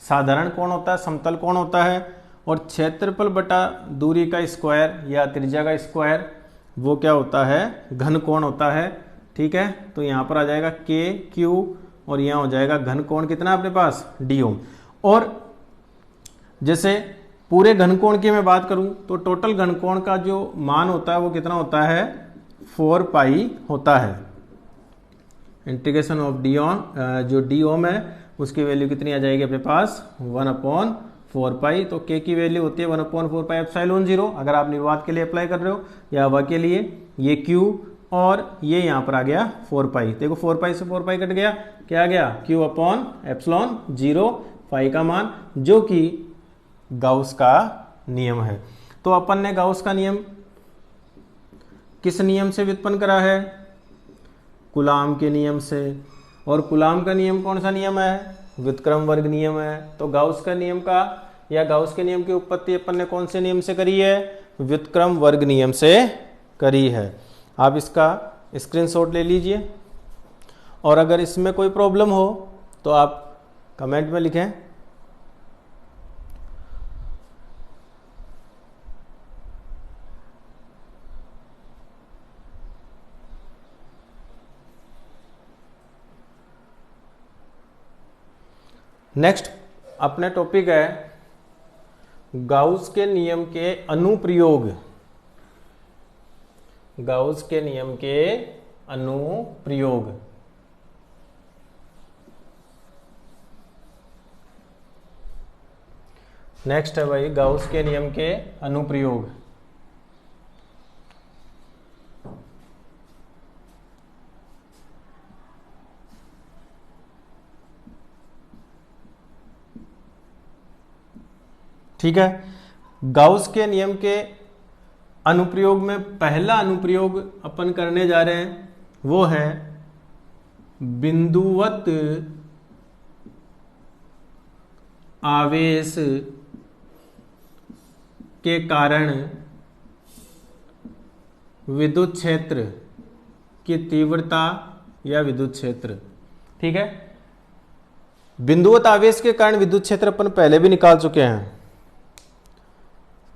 साधारण कोण होता है, समतल कोण होता है, और क्षेत्रफल बटा दूरी का स्क्वायर या त्रिज्या का स्क्वायर वो क्या होता है? घन कोण होता है। ठीक है, तो यहाँ पर आ जाएगा के क्यू और यहाँ हो जाएगा घन कोण कितना अपने पास? डी ओम। और जैसे पूरे घन कोण की मैं बात करूं तो टोटल घन कोण का जो मान होता है वो कितना होता है? 4 पाई होता है। इंटीग्रेशन ऑफ डी ओम, जो डी ओम है उसकी वैल्यू कितनी आ जाएगी अपने पास? 1/4 पाई। तो के की वैल्यू होती है 1/4 पाई एप्सिलॉन 0 अगर आप निर्वात के लिए अप्लाई कर रहे हो या हवा के लिए। ये क्यू और ये यहाँ पर आ गया 4 पाई। देखो 4 पाई से 4 पाई कट गया, क्या आ गया Q अपॉन एप्सिलॉन 0 फाई का मान, जो कि गाउस का नियम है। तो अपन ने गाउस का नियम किस नियम से व्युत्पन्न करा है? कूलाम के नियम से। और कूलाम का नियम कौन सा नियम है? व्युत्क्रम वर्ग नियम है। तो गाउस का नियम का या गाउस के नियम की उत्पत्ति अपन ने कौन से नियम से करी है? व्युत्क्रम वर्ग नियम से करी है। आप इसका स्क्रीनशॉट ले लीजिए, और अगर इसमें कोई प्रॉब्लम हो तो आप कमेंट में लिखें। नेक्स्ट अपने टॉपिक है गाउस के नियम के अनुप्रयोग। गाउस के नियम के अनुप्रयोग। नेक्स्ट है भाई गाउस के नियम के अनुप्रयोग। ठीक है, गाउस के नियम के अनुप्रयोग में पहला अनुप्रयोग अपन करने जा रहे हैं वो है बिंदुवत आवेश के कारण विद्युत क्षेत्र की तीव्रता या विद्युत क्षेत्र। ठीक है, बिंदुवत आवेश के कारण विद्युत क्षेत्र अपन पहले भी निकाल चुके हैं।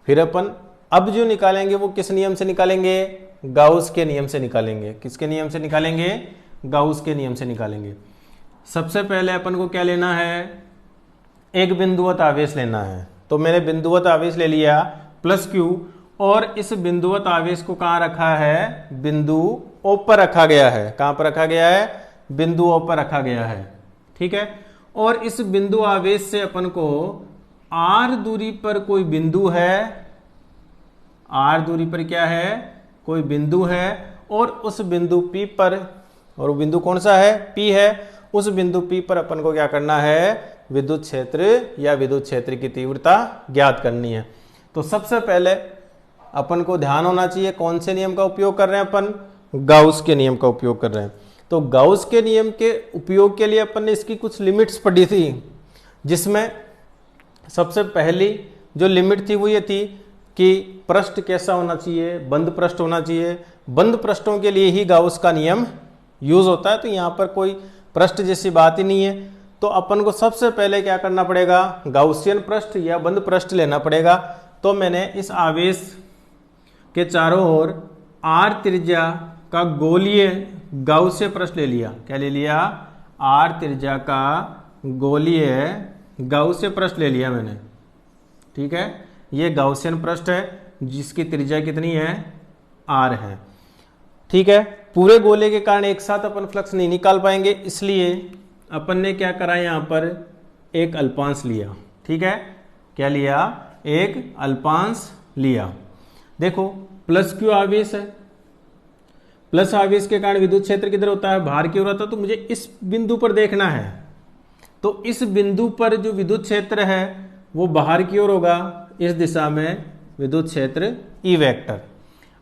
फिर अपन अब जो निकालेंगे वो किस नियम से निकालेंगे? गाउस के नियम से निकालेंगे। किसके नियम से निकालेंगे? गाउस के नियम से निकालेंगे। सबसे पहले अपन को क्या लेना है? एक बिंदुवत आवेश लेना है। तो मैंने बिंदुवत आवेश ले लिया प्लस Q, और इस बिंदुवत आवेश को कहाँ रखा है? बिंदु O पर रखा गया है। कहाँ पर रखा गया है? बिंदु O पर रखा गया है। ठीक है, और इस बिंदु आवेश से अपन को R दूरी पर कोई बिंदु है। R दूरी पर क्या है? कोई बिंदु है, और उस बिंदु P पर, और वो बिंदु कौन सा है? P है। उस बिंदु P पर अपन को क्या करना है? विद्युत क्षेत्र या विद्युत क्षेत्र की तीव्रता ज्ञात करनी है। तो सबसे पहले अपन को ध्यान होना चाहिए कौन से नियम का उपयोग कर रहे हैं अपन? गाउस के नियम का उपयोग कर रहे हैं। तो गाउस के नियम के उपयोग के लिए अपन ने इसकी कुछ लिमिट्स पढ़ी थी, जिसमें सबसे पहली जो लिमिट थी वो ये थी कि पृष्ठ कैसा होना चाहिए? बंद पृष्ठ होना चाहिए। बंद पृष्ठों के लिए ही गाउस का नियम यूज होता है। तो यहाँ पर कोई पृष्ठ जैसी बात ही नहीं है। तो अपन को सबसे पहले क्या करना पड़ेगा? गाउसियन पृष्ठ या बंद पृष्ठ लेना पड़ेगा। तो मैंने इस आवेश के चारों ओर R त्रिज्या का गोलीय गाउसिय पृष्ठ ले लिया। क्या ले लिया? R त्रिज्या का गोलीय गाउसिय पृष्ठ ले लिया मैंने। ठीक है, ये गाउसियन पृष्ठ है जिसकी त्रिज्या कितनी है? R है। ठीक है, पूरे गोले के कारण एक साथ अपन फ्लक्स नहीं निकाल पाएंगे, इसलिए अपन ने क्या करा? यहाँ पर एक अल्पांश लिया। ठीक है, क्या लिया? एक अल्पांश लिया। देखो प्लस Q आवेश है, प्लस आवेश के कारण विद्युत क्षेत्र किधर होता है? बाहर की ओर होता है। तो मुझे इस बिंदु पर देखना है। तो इस बिंदु पर जो विद्युत क्षेत्र है वो बाहर की ओर होगा, इस दिशा में विद्युत क्षेत्र E वेक्टर।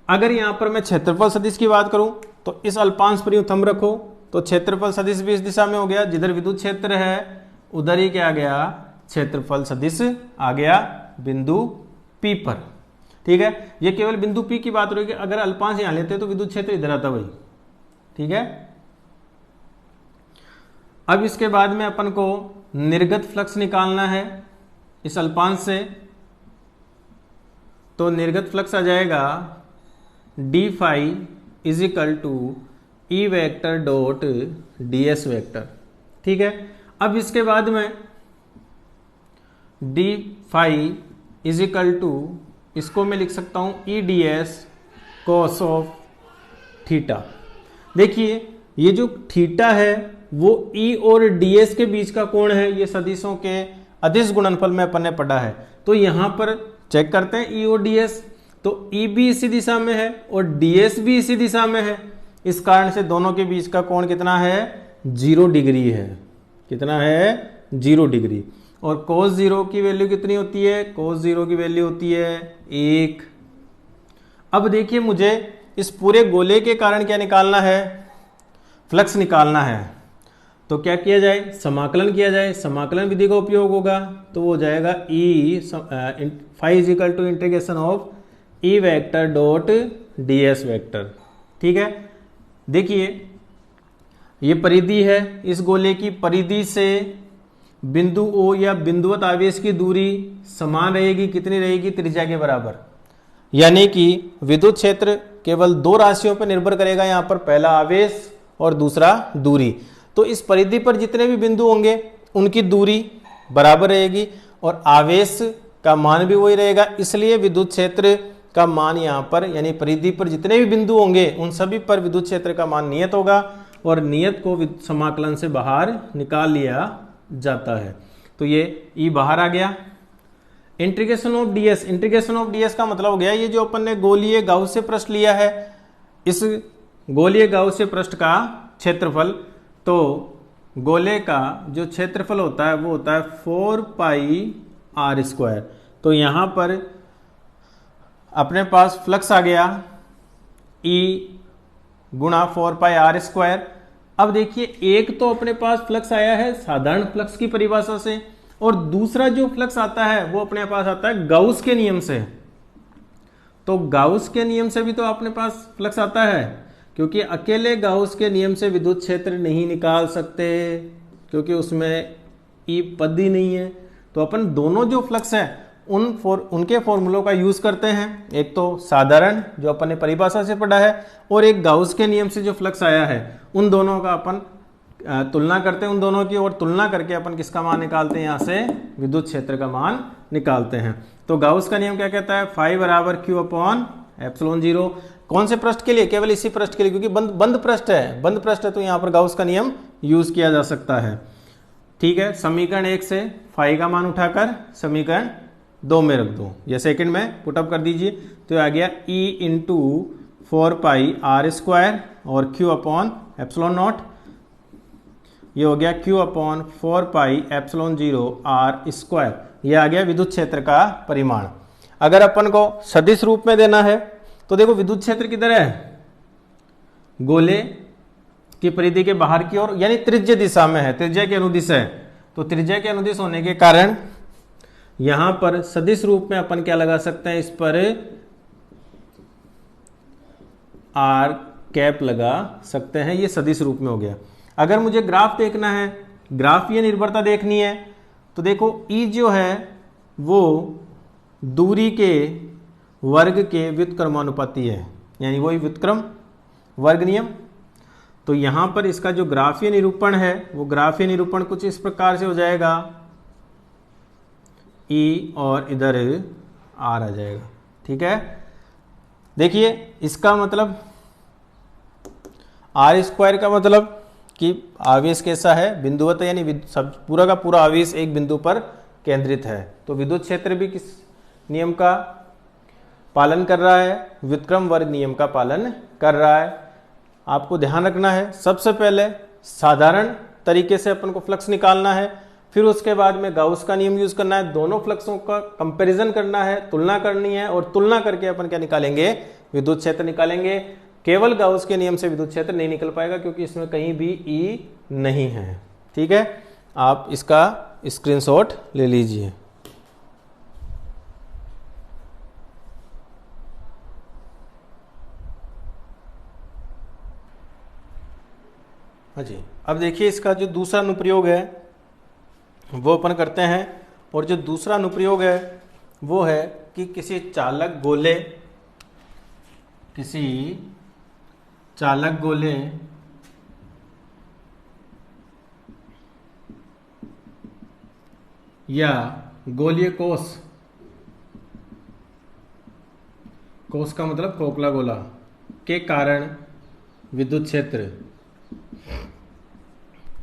अगर यहां पर मैं क्षेत्रफल सदिश की बात करूं तो इस अल्पांश पर यूं थंब रखो, तो क्षेत्रफल सदिश भी इस दिशा में हो गया। जिधर विद्युत क्षेत्र है उधर ही क्या आ गया? क्षेत्रफल सदिश आ गया बिंदु P पर। ठीक है, ये केवल बिंदु P की बात रहेगी। अगर अल्पांश यहां लेते तो विद्युत क्षेत्र इधर आता भाई। ठीक है, अब इसके बाद में अपन को निर्गत फ्लक्स निकालना है इस अल्पांश से। तो निर्गत फ्लक्स आ जाएगा d phi is equal to E vector dot D S vector. ठीक है, अब इसके बाद में d phi is equal to, इसको मैं लिख सकता हूं E D S cos of theta. देखिए ये जो थीटा है वो ई और डी एस के बीच का कोण है। ये सदिशों के अदिश गुणनफल में अपन ने पढ़ा है। तो यहां पर चेक करते हैं ई और डी एस। तो ई भी इसी दिशा में है और डी एस भी इसी दिशा में है। इस कारण से दोनों के बीच का कोण कितना है, 0 डिग्री है। कितना है, 0 डिग्री। और cos 0 की वैल्यू कितनी होती है, cos 0 की वैल्यू होती है 1। अब देखिए मुझे इस पूरे गोले के कारण क्या निकालना है, फ्लक्स निकालना है। तो क्या किया जाए, समाकलन किया जाए। समाकलन विधि का उपयोग होगा तो वो हो जाएगा phi is equal to integration of E vector dot ds vector. ठीक है, देखिए ये परिधि है, इस गोले की परिधि से बिंदु O या बिंदुवत आवेश की दूरी समान रहेगी। कितनी रहेगी, त्रिज्या के बराबर। यानी कि विद्युत क्षेत्र केवल दो राशियों पर निर्भर करेगा, यहां पर पहला आवेश और दूसरा दूरी। तो इस परिधि पर जितने भी बिंदु होंगे उनकी दूरी बराबर रहेगी और आवेश का मान भी वही रहेगा। इसलिए विद्युत क्षेत्र का मान यहाँ पर, यानी परिधि पर जितने भी बिंदु होंगे उन सभी पर विद्युत क्षेत्र का मान नियत होगा और नियत को समाकलन से बाहर निकाल लिया जाता है। तो ये ई बाहर आ गया। Integration of ds, integration of ds का मतलब हो गया ये जो अपन ने गोलीय गाउसियन पृष्ठ लिया है, इस गोलीय गाउसियन पृष्ठ का क्षेत्रफल, तो गोले का जो क्षेत्रफल होता है वो होता है 4 पाई r²। तो यहां पर अपने पास फ्लक्स आ गया E गुणा 4 पाई r²। अब देखिए एक तो अपने पास फ्लक्स आया है साधारण फ्लक्स की परिभाषा से, और दूसरा जो फ्लक्स आता है वो अपने पास आता है गाउस के नियम से। तो गाउस के नियम से भी तो अपने पास फ्लक्स आता है, क्योंकि अकेले गाउस के नियम से विद्युत क्षेत्र नहीं निकाल सकते, क्योंकि उसमें ई पद ही नहीं है। तो अपन दोनों जो फ्लक्स है उनके फॉर्मूलों का यूज करते हैं। एक तो साधारण जो अपन ने परिभाषा से पढ़ा है, और एक गाउस के नियम से जो फ्लक्स आया है, उन दोनों का अपन तुलना करते हैं, उन दोनों की, और तुलना करके अपन किसका मान निकालते हैं, यहाँ से विद्युत क्षेत्र का मान निकालते हैं। तो गाउस का नियम क्या कहता है, फाई बराबर क्यू अपॉन एप्सिलॉन 0। कौन से पृष्ठ के लिए, केवल इसी पृष्ठ के लिए, क्योंकि बंद पृष्ठ है, बंद पृष्ठ है तो यहाँ पर गाउस का नियम यूज किया जा सकता है। ठीक है, समीकरण 1 से फाई का मान उठाकर समीकरण 2 में रख दो, या सेकंड में पुटअप कर दीजिए। तो आ गया E इंटू 4 पाई r² और Q अपॉन एप्सिलॉन नॉट, ये हो गया Q upon 4 pi epsilon 0 r²। ये आ गया विद्युत क्षेत्र का परिमाण। अगर अपन को सदिश रूप में देना है तो देखो विद्युत क्षेत्र किधर है, गोले की परिधि के बाहर की ओर, यानी त्रिज्य दिशा में है, त्रिज्या के अनुदिश है। तो त्रिज्या के अनुदिश होने के कारण यहां पर सदिश रूप में अपन क्या लगा सकते हैं, इस पर आर कैप लगा सकते हैं। ये सदिश रूप में हो गया। अगर मुझे ग्राफ देखना है, ग्राफ ये निर्भरता देखनी है, तो देखो ई जो है वो दूरी के वर्ग के व्युत्क्रमानुपाती है, यानी वही व्युत्क्रम वर्ग नियम। तो यहां पर इसका जो ग्राफीय निरूपण है वो ग्राफीय निरूपण कुछ इस प्रकार से हो जाएगा, ई और इधर आर आ जाएगा। ठीक है, देखिए इसका मतलब r² का मतलब कि आवेश कैसा है, बिंदुवत, यानी सब पूरा का पूरा आवेश एक बिंदु पर केंद्रित है। तो विद्युत क्षेत्र भी किस नियम का पालन कर रहा है, व्युत्क्रम वर्ग नियम का पालन कर रहा है। आपको ध्यान रखना है, सबसे पहले साधारण तरीके से अपन को फ्लक्स निकालना है, फिर उसके बाद में गाउस का नियम यूज करना है, दोनों फ्लक्सों का कंपैरिजन करना है, तुलना करनी है, और तुलना करके अपन क्या निकालेंगे, विद्युत क्षेत्र निकालेंगे। केवल गाउस के नियम से विद्युत क्षेत्र नहीं निकल पाएगा, क्योंकि इसमें कहीं भी ई नहीं है। ठीक है, आप इसका स्क्रीनशॉट ले लीजिए। हाँ जी, अब देखिए इसका जो दूसरा अनुप्रयोग है वो अपन करते हैं, और जो दूसरा अनुप्रयोग है वो है कि किसी चालक गोले या गोलीय कोष का मतलब खोखला गोला के कारण विद्युत क्षेत्र,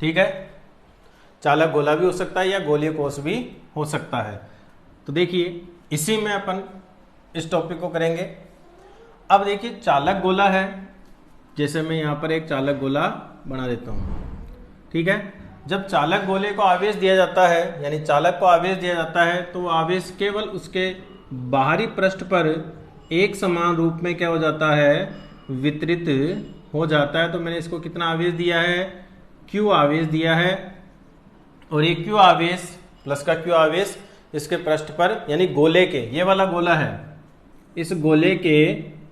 ठीक है, चालक गोला भी हो सकता है या गोलीय कोष भी हो सकता है। तो देखिए इसी में अपन इस टॉपिक को करेंगे। अब देखिए चालक गोला है, जैसे मैं यहाँ पर एक चालक गोला बना देता हूँ, ठीक है। जब चालक गोले को आवेश दिया जाता है, यानी चालक को आवेश दिया जाता है, तो वो आवेश केवल उसके बाहरी पृष्ठ पर एक समान रूप में क्या हो जाता है, वितरित हो जाता है। तो मैंने इसको कितना आवेश दिया है, Q आवेश दिया है, और ये Q आवेश प्लस का Q आवेश इसके पृष्ठ पर, यानी गोले के, ये वाला गोला है, इस गोले के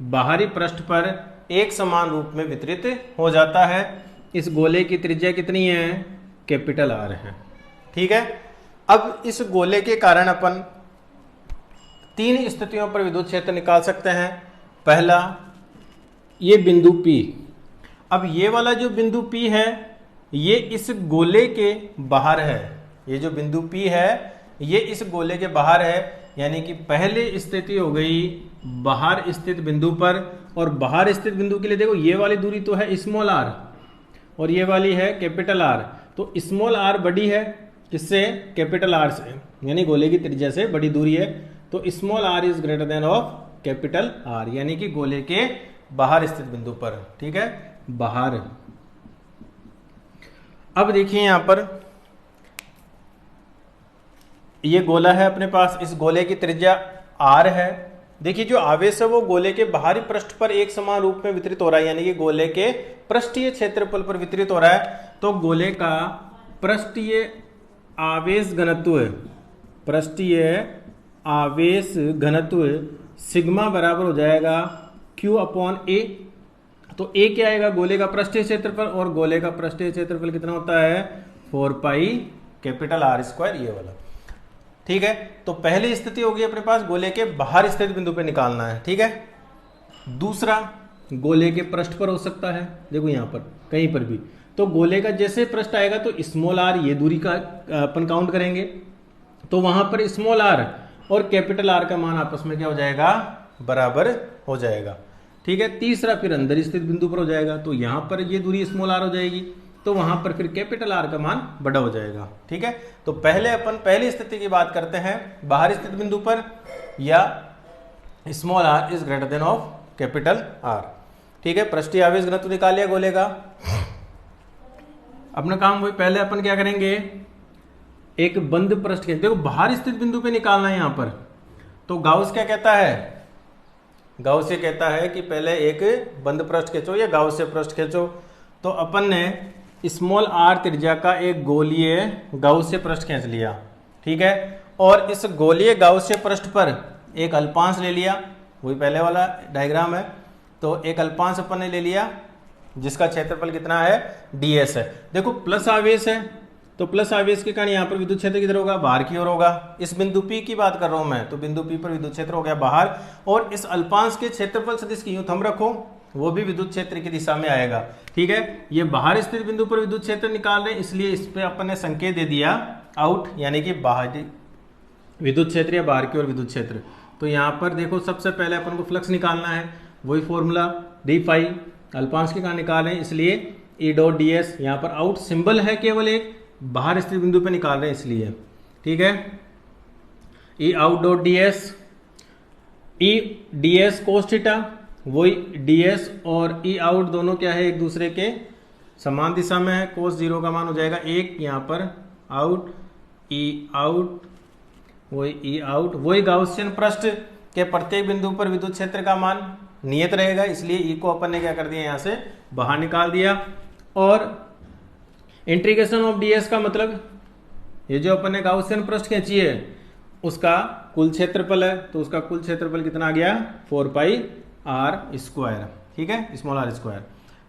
बाहरी पृष्ठ पर एक समान रूप में वितरित हो जाता है। इस गोले की त्रिज्या कितनी है, कैपिटल R है, ठीक है। अब इस गोले के कारण अपन 3 स्थितियों पर विद्युत क्षेत्र निकाल सकते हैं। पहला, ये बिंदु P। अब ये वाला जो बिंदु P है, ये इस गोले के बाहर है। ये जो बिंदु P है, ये इस गोले के बाहर है, यानी कि पहली स्थिति हो गई बाहर स्थित बिंदु पर। और बाहर स्थित बिंदु के लिए देखो, ये वाली दूरी तो है स्मॉल r और ये वाली है कैपिटल R। तो स्मॉल r बड़ी है किससे, कैपिटल R से, यानी गोले की त्रिज्या से बड़ी दूरी है। तो small r is greater than of capital R, यानी कि गोले के बाहर स्थित बिंदु पर, ठीक है, बाहर। अब देखिए यहां पर ये गोला है अपने पास, इस गोले की त्रिज्या R है। देखिए जो आवेश है वो गोले के बाहरी पृष्ठ पर एक समान रूप में वितरित हो रहा है, यानी कि गोले के पृष्ठीय क्षेत्रफल पर वितरित हो रहा है। तो गोले का पृष्ठीय आवेश घनत्व, पृष्ठीय आवेश घनत्व सिग्मा बराबर हो जाएगा Q अपॉन A। तो A क्या आएगा, गोले का पृष्ठीय क्षेत्रफल, और गोले का पृष्ठीय क्षेत्रफल कितना होता है, 4 पाई कैपिटल R स्क्वायर, ये वाला, ठीक है। तो पहली स्थिति होगी अपने पास गोले के बाहर स्थित बिंदु पे निकालना है, ठीक है। दूसरा, गोले के पृष्ठ पर हो सकता है, देखो यहां पर कहीं पर भी। तो गोले का जैसे पृष्ठ आएगा तो स्मॉल r, ये दूरी का अपन काउंट करेंगे, तो वहां पर स्मॉल r और कैपिटल R का मान आपस में क्या हो जाएगा, बराबर हो जाएगा, ठीक है। तीसरा, फिर अंदर स्थित बिंदु पर हो जाएगा, तो यहां पर ये दूरी स्मॉल r हो जाएगी, तो वहां पर फिर कैपिटल R का मान बड़ा हो जाएगा, ठीक है। तो पहले अपन पहली स्थिति की बात करते हैं, बाहर स्थित बिंदु पर या small r is greater than of capital R, ठीक है। पृष्ठीय आवेश घनत्व निकाल लिया गोले का। अपना काम वही, पहले अपन क्या करेंगे, एक बंद पृष्ठ के, देखो बाहर स्थित बिंदु पे निकालना है यहां पर। तो गाउस क्या कहता है, गाउस ये कहता है कि पहले एक बंद पृष्ठ खींचो या गाउस से पृष्ठ खींचो। तो अपन ने स्मॉल r त्रिज्या का एक गोलीय गाउस से पृष्ठ खींच लिया, ठीक है। और इस गोलीय गाउस से पृष्ठ पर एक अल्पांश ले लिया, वही पहले वाला डायग्राम है। तो एक अल्पांश अपन ने ले लिया जिसका क्षेत्रफल कितना है, ds है। देखो प्लस आवेश है, तो प्लस आवेश के कारण यहाँ पर विद्युत क्षेत्र किधर होगा, बाहर की ओर होगा। इस बिंदु P की बात कर रहा हूं मैं, तो बिंदु P पर विद्युत क्षेत्र हो गया बाहर, और इस अल्पांश के क्षेत्रफल सदिश की यूं थंब रखो, वो भी विद्युत क्षेत्र की दिशा में आएगा, ठीक है। ये बाहर स्थित बिंदु पर विद्युत क्षेत्र निकाल रहे हैं, इसलिए इस पे अपन ने संकेत दे दिया आउट, यानी कि बाहरी विद्युत क्षेत्र या बाहर की ओर विद्युत क्षेत्र। तो यहाँ पर देखो सबसे पहले अपन को फ्लक्स निकालना है, वही फॉर्मूला डी फाई, अल्पांश के कारण निकाल रहे हैं इसलिए ई डॉट डी एस। यहाँ पर आउट सिंबल है केवल एक, बाहर स्थित बिंदु पे निकाल रहे हैं इसलिए, ठीक है। E out dot D S, E D S cos theta, वही डी एस और ई आउट दोनों क्या है, एक दूसरे के समान दिशा में है। कोस 0 का मान हो जाएगा 1, यहाँ पर आउट, ई आउट, वही ई आउट, वही गाउसियन पृष्ठ के प्रत्येक बिंदु पर विद्युत क्षेत्र का मान नियत रहेगा, इसलिए ई को अपन ने क्या कर दिया, यहाँ से बाहर निकाल दिया। और इंटीग्रेशन ऑफ ds का मतलब, ये जो अपन ने गाउसियन पृष्ठ खींची है उसका कुल क्षेत्रफल है, तो उसका कुल क्षेत्रफल कितना आ गया, 4 पाई r स्क्वायर, ठीक है, स्मॉल r स्क्वायर।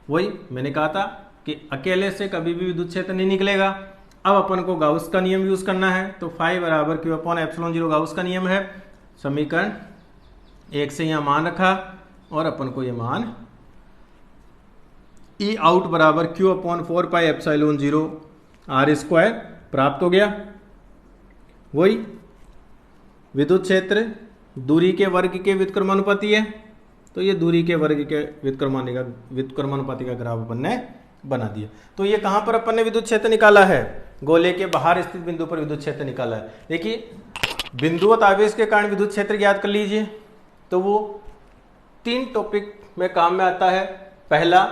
वही मैंने कहा था कि अकेले से कभी भी विद्युत क्षेत्र नहीं निकलेगा। अब अपन को गाउस का नियम यूज करना है, तो फाई बराबर क्यू अपॉन एप्सिलॉन 0 गाउस का नियम है। समीकरण 1 से यहाँ मान रखा और अपन को ये मान ई आउट बराबर Q upon 4 pi epsilon 0 r square प्राप्त हो गया। वही विद्युत क्षेत्र दूरी के वर्ग के व्युत्क्रमानुपाती है, तो ये दूरी के वर्ग के व्युत्क्रमानुपाती का ग्राफ अपन ने बना दिया। तो ये कहां पर अपन ने विद्युत क्षेत्र निकाला है, गोले के बाहर स्थित बिंदु पर विद्युत क्षेत्र निकाला है। देखिए बिंदुवत आवेश के कारण विद्युत क्षेत्र ज्ञात कर लीजिए, तो वो 3 टॉपिक में काम में आता है। पहला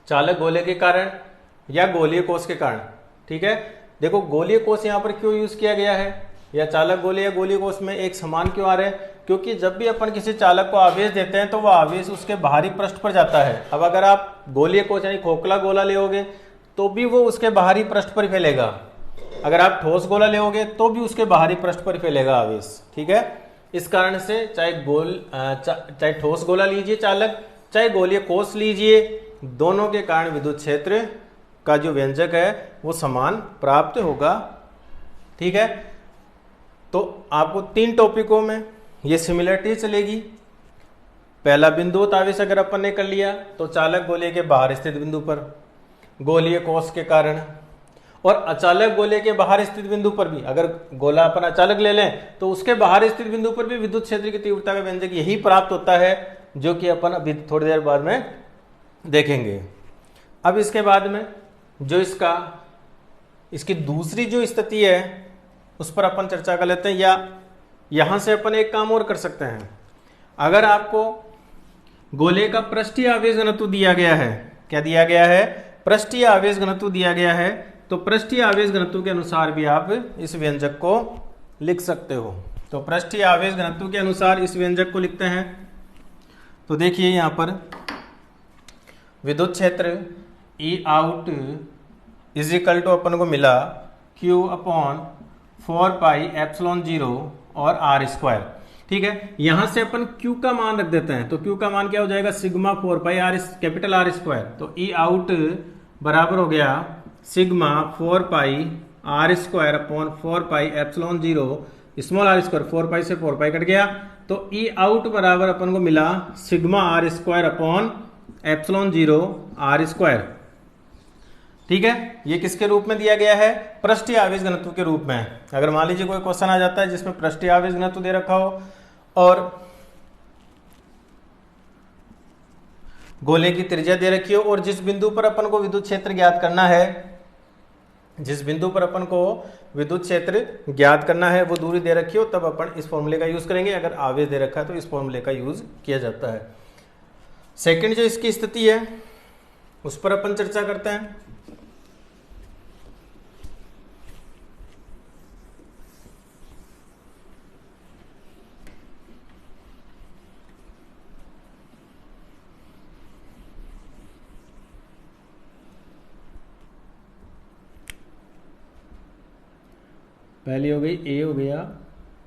चालक गोले के कारण या गोलीय कोष के कारण। ठीक है, देखो गोलीय कोष यहाँ पर क्यों यूज किया गया है, या चालक गोले या गोलीय कोष में एक समान क्यों आ रहे हैं, क्योंकि जब भी अपन किसी चालक को आवेश देते हैं तो वह आवेश उसके बाहरी पृष्ठ पर जाता है। अब अगर आप गोलीय कोष यानी खोखला गोला लोगे तो भी वो उसके बाहरी पृष्ठ पर फैलेगा, अगर आप ठोस गोला लोगे तो भी उसके बाहरी पृष्ठ पर फैलेगा आवेश। ठीक है, इस कारण से चाहे ठोस गोला लीजिए चालक, चाहे गोलीय कोष लीजिए, दोनों के कारण विद्युत क्षेत्र का जो व्यंजक है वो समान प्राप्त होगा। ठीक है, तो आपको 3 टॉपिकों में ये सिमिलरिटी चलेगी। पहला बिंदुवत आवेश अगर अपन ने कर लिया तो चालक गोले के बाहर स्थित बिंदु पर गोलीय कोष के कारण, और अचालक गोले के बाहर स्थित बिंदु पर भी, अगर गोला अपन अचालक ले लें तो उसके बाहर स्थित बिंदु पर भी विद्युत क्षेत्र की तीव्रता का व्यंजक यही प्राप्त होता है, जो कि अपन अभी थोड़ी देर बाद में देखेंगे। अब इसके बाद में जो इसकी दूसरी जो स्थिति है उस पर अपन चर्चा कर लेते हैं, या यहां से अपन एक काम और कर सकते हैं। अगर आपको गोले का पृष्ठीय आवेश घनत्व दिया गया है, क्या दिया गया है, पृष्ठीय आवेश घनत्व दिया गया है, तो पृष्ठीय आवेश घनत्व के अनुसार भी आप इस व्यंजक को लिख सकते हो। तो पृष्ठीय आवेश घनत्व के अनुसार इस व्यंजक को लिखते हैं। तो देखिए यहां पर विद्युत क्षेत्र ई आउट इज इक्वल टू अपन को मिला Q अपॉन 4 पाई एप्सिलॉन 0 और R स्क्वायर। ठीक है, यहां से अपन Q का मान रख देते हैं, तो Q का मान क्या हो जाएगा, सिग्मा 4 पाई R कैपिटल R स्क्वायर। तो ई आउट बराबर हो गया सिग्मा 4 पाई R square upon 4 pi epsilon 0 small r square, 4 पाई से 4 पाई कट गया, तो ई आउट बराबर अपन को मिला sigma R square upon epsilon 0 R square. ठीक है, ये किसके रूप में दिया गया है, पृष्ठीय आवेश घनत्व के रूप में। अगर मान लीजिए कोई क्वेश्चन आ जाता है जिसमें पृष्ठीय आवेश घनत्व दे रखा हो और गोले की त्रिज्या दे रखी हो, और जिस बिंदु पर अपन को विद्युत क्षेत्र ज्ञात करना है, जिस बिंदु पर अपन को विद्युत क्षेत्र ज्ञात करना है वो दूरी दे रखी हो, तब अपन इस फॉर्मूले का यूज करेंगे। अगर आवेश दे रखा है तो इस फॉर्मूले का यूज किया जाता है। सेकंड जो इसकी स्थिति है उस पर अपन चर्चा करते हैं। पहली हो गई ए हो गया,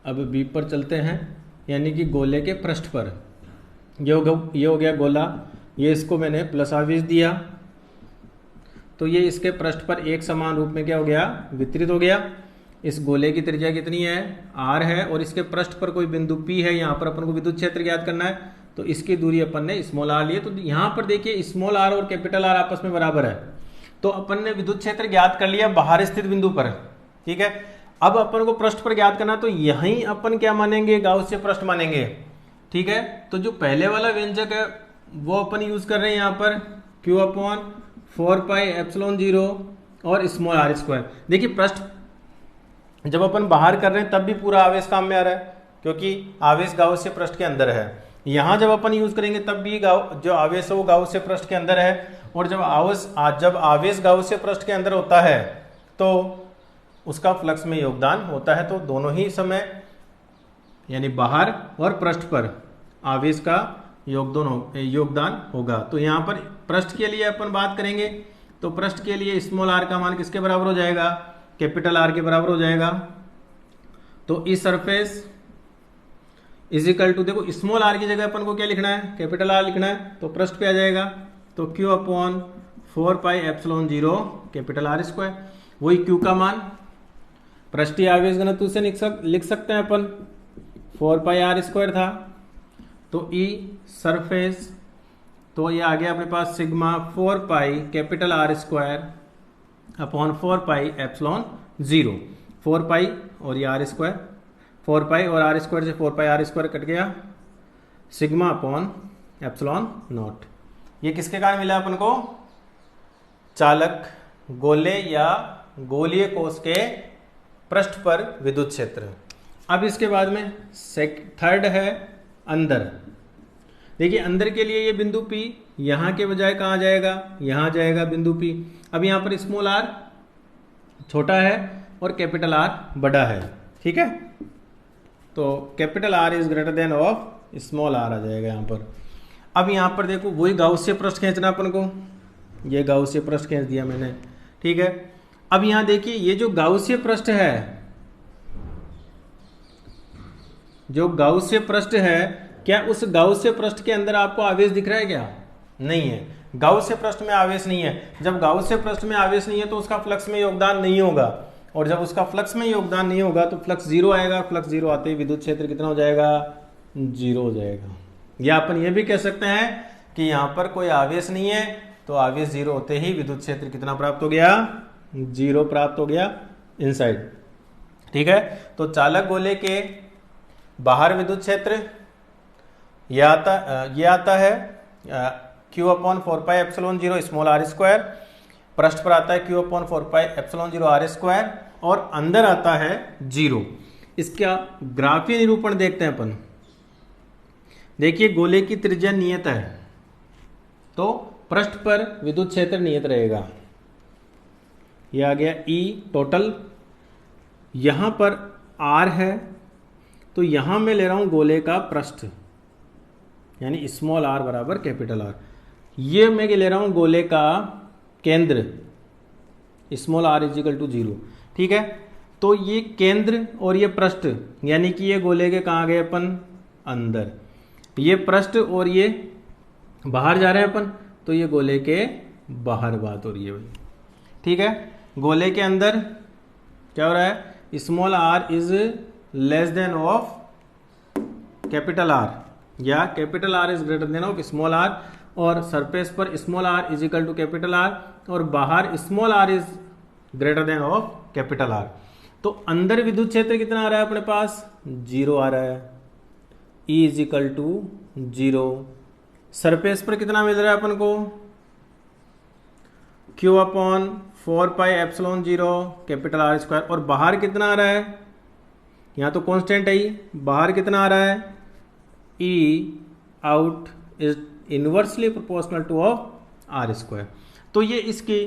अब बी पर चलते हैं, यानी कि गोले के पृष्ठ पर। ये हो गया गोला, ये इसको मैंने प्लस आवेश दिया, तो ये इसके पृष्ठ पर एक समान रूप में क्या हो गया, वितरित हो गया। इस गोले की त्रिज्या कितनी है, r है, और इसके पृष्ठ पर कोई बिंदु P है, यहाँ पर अपन को विद्युत क्षेत्र ज्ञात करना है, तो इसकी दूरी अपन ने स्मॉल r लिए। तो यहाँ पर देखिए स्मॉल r और कैपिटल R आपस में बराबर है, तो अपन ने विद्युत क्षेत्र ज्ञात कर लिया बाहर स्थित बिंदु पर। ठीक है, अब अपन को पृष्ठ पर ज्ञात करना, तो यहीं अपन क्या मानेंगे, गाउसियन पृष्ठ मानेंगे। ठीक है, तो जो पहले वाला व्यंजक है वो अपन यूज कर रहे हैं यहाँ पर Q अपॉन 4 पाई एप्सिलॉन 0 और स्मॉल r स्क्वायर। देखिए पृष्ठ जब अपन बाहर कर रहे हैं तब भी पूरा आवेश काम में आ रहा है, क्योंकि आवेश गाउसियन पृष्ठ के अंदर है। यहाँ जब अपन यूज करेंगे तब भी जो आवेश है वो गाउसियन पृष्ठ के अंदर है, और जब आवेश गाउसियन पृष्ठ के अंदर होता है तो उसका फ्लक्स में योगदान होता है। तो दोनों ही समय यानी बाहर और पृष्ठ पर आवेश का योगदान होगा। तो यहाँ पर पृष्ठ के लिए अपन बात करेंगे, तो पृष्ठ के लिए स्मॉल r का मान किसके बराबर हो जाएगा, कैपिटल R के बराबर हो जाएगा। तो इस सरफेस इज इक्वल टू, देखो स्मॉल r की जगह अपन को क्या लिखना है, कैपिटल R लिखना है, तो पृष्ठ पे आ जाएगा, तो Q upon 4 pi epsilon 0 capital R square. वही Q का मान पृष्ठीय आवेश घनत्व से लिख सकते हैं अपन, 4 पाई R स्क्वायर था, तो E सरफेस, तो ये आ गया अपने पास sigma 4 pi capital R square upon 4 pi epsilon 0, 4 pi और ये R स्क्वायर, 4 पाई और R स्क्वायर से 4 पाई R स्क्वायर कट गया, सिग्मा अपॉन एप्सिलॉन नॉट। ये किसके कारण मिला अपन को, चालक गोले या गोलीय कोष के पृष्ठ पर विद्युत क्षेत्र। अब इसके बाद में थर्ड है अंदर। देखिए अंदर के लिए ये बिंदु P यहाँ के बजाय कहाँ जाएगा, यहाँ जाएगा बिंदु P। अब यहाँ पर स्मॉल r छोटा है और कैपिटल R बड़ा है, ठीक है। तो capital R is greater than of small r आ जाएगा यहाँ पर। अब यहाँ पर देखो वही गाउसिय पृष्ठ खींचना अपन को, ये गाउसिय पृष्ठ खींच दिया मैंने, ठीक है। अब यहाँ देखिए ये जो गाउसिय पृष्ठ है, जो गाउसिय पृष्ठ है, क्या उस गाउसिय पृष्ठ के अंदर आपको आवेश दिख रहा है क्या? नहीं है, गाउसिय पृष्ठ में आवेश नहीं है। जब गाउसिय पृष्ठ में आवेश नहीं है तो उसका फ्लक्स में योगदान नहीं होगा, और जब उसका फ्लक्स में योगदान नहीं होगा तो फ्लक्स जीरो आएगा। फ्लक्स जीरो आते ही विद्युत क्षेत्र कितना हो जाएगा? जीरो हो जाएगा। या अपन ये भी कह सकते हैं कि यहाँ पर कोई आवेश नहीं है तो आवेश जीरो होते ही विद्युत क्षेत्र कितना प्राप्त हो गया? जीरो प्राप्त हो गया इनसाइड, ठीक है। तो चालक गोले के बाहर विद्युत क्षेत्र ये आता है Q upon 4πε0 small r square, पृष्ठ पर आता है Q अपॉन 4πε0 r स्क्वायर, और अंदर आता है जीरो। इसका ग्राफीय निरूपण देखते हैं अपन। देखिए गोले की त्रिज्या नियत है तो पृष्ठ पर विद्युत क्षेत्र नियत रहेगा। यह आ गया E टोटल, यहां पर R है तो यहां मैं ले रहा हूं गोले का पृष्ठ, यानी स्मॉल r बराबर कैपिटल R। ये मैं ले रहा हूं गोले का केंद्र, small r is equal to zero, ठीक है। तो ये केंद्र और ये पृष्ठ, यानी कि ये गोले के कहाँ गए अपन? अंदर। ये पृष्ठ और ये बाहर जा रहे हैं अपन, तो ये गोले के बाहर बात हो रही है भाई, ठीक है। गोले के अंदर क्या हो रहा है? Small r is less than of capital R, या capital R is greater than of small r, और सरफेस पर small r is equal to capital R, और बाहर small r is greater than of capital R। तो अंदर विद्युत क्षेत्र कितना आ रहा है अपने पास? जीरो आ रहा है, E is equal to zero. Surface पर कितना मिल रहा है अपन को? Q upon 4πε0 capital R square, और बाहर कितना आ रहा है? यहाँ तो कांस्टेंट है ही, बाहर कितना आ रहा है? E out is inversely proportional two of R square. तो ये इसकी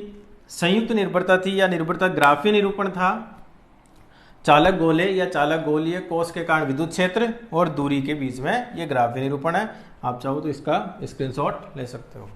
संयुक्त निर्भरता थी, या निर्भरता ग्राफीय निरूपण था। चालक गोले या चालक गोलीय कोष के कारण विद्युत क्षेत्र और दूरी के बीच में ये ग्राफीय निरूपण है। आप चाहो तो इसका स्क्रीनशॉट ले सकते हो।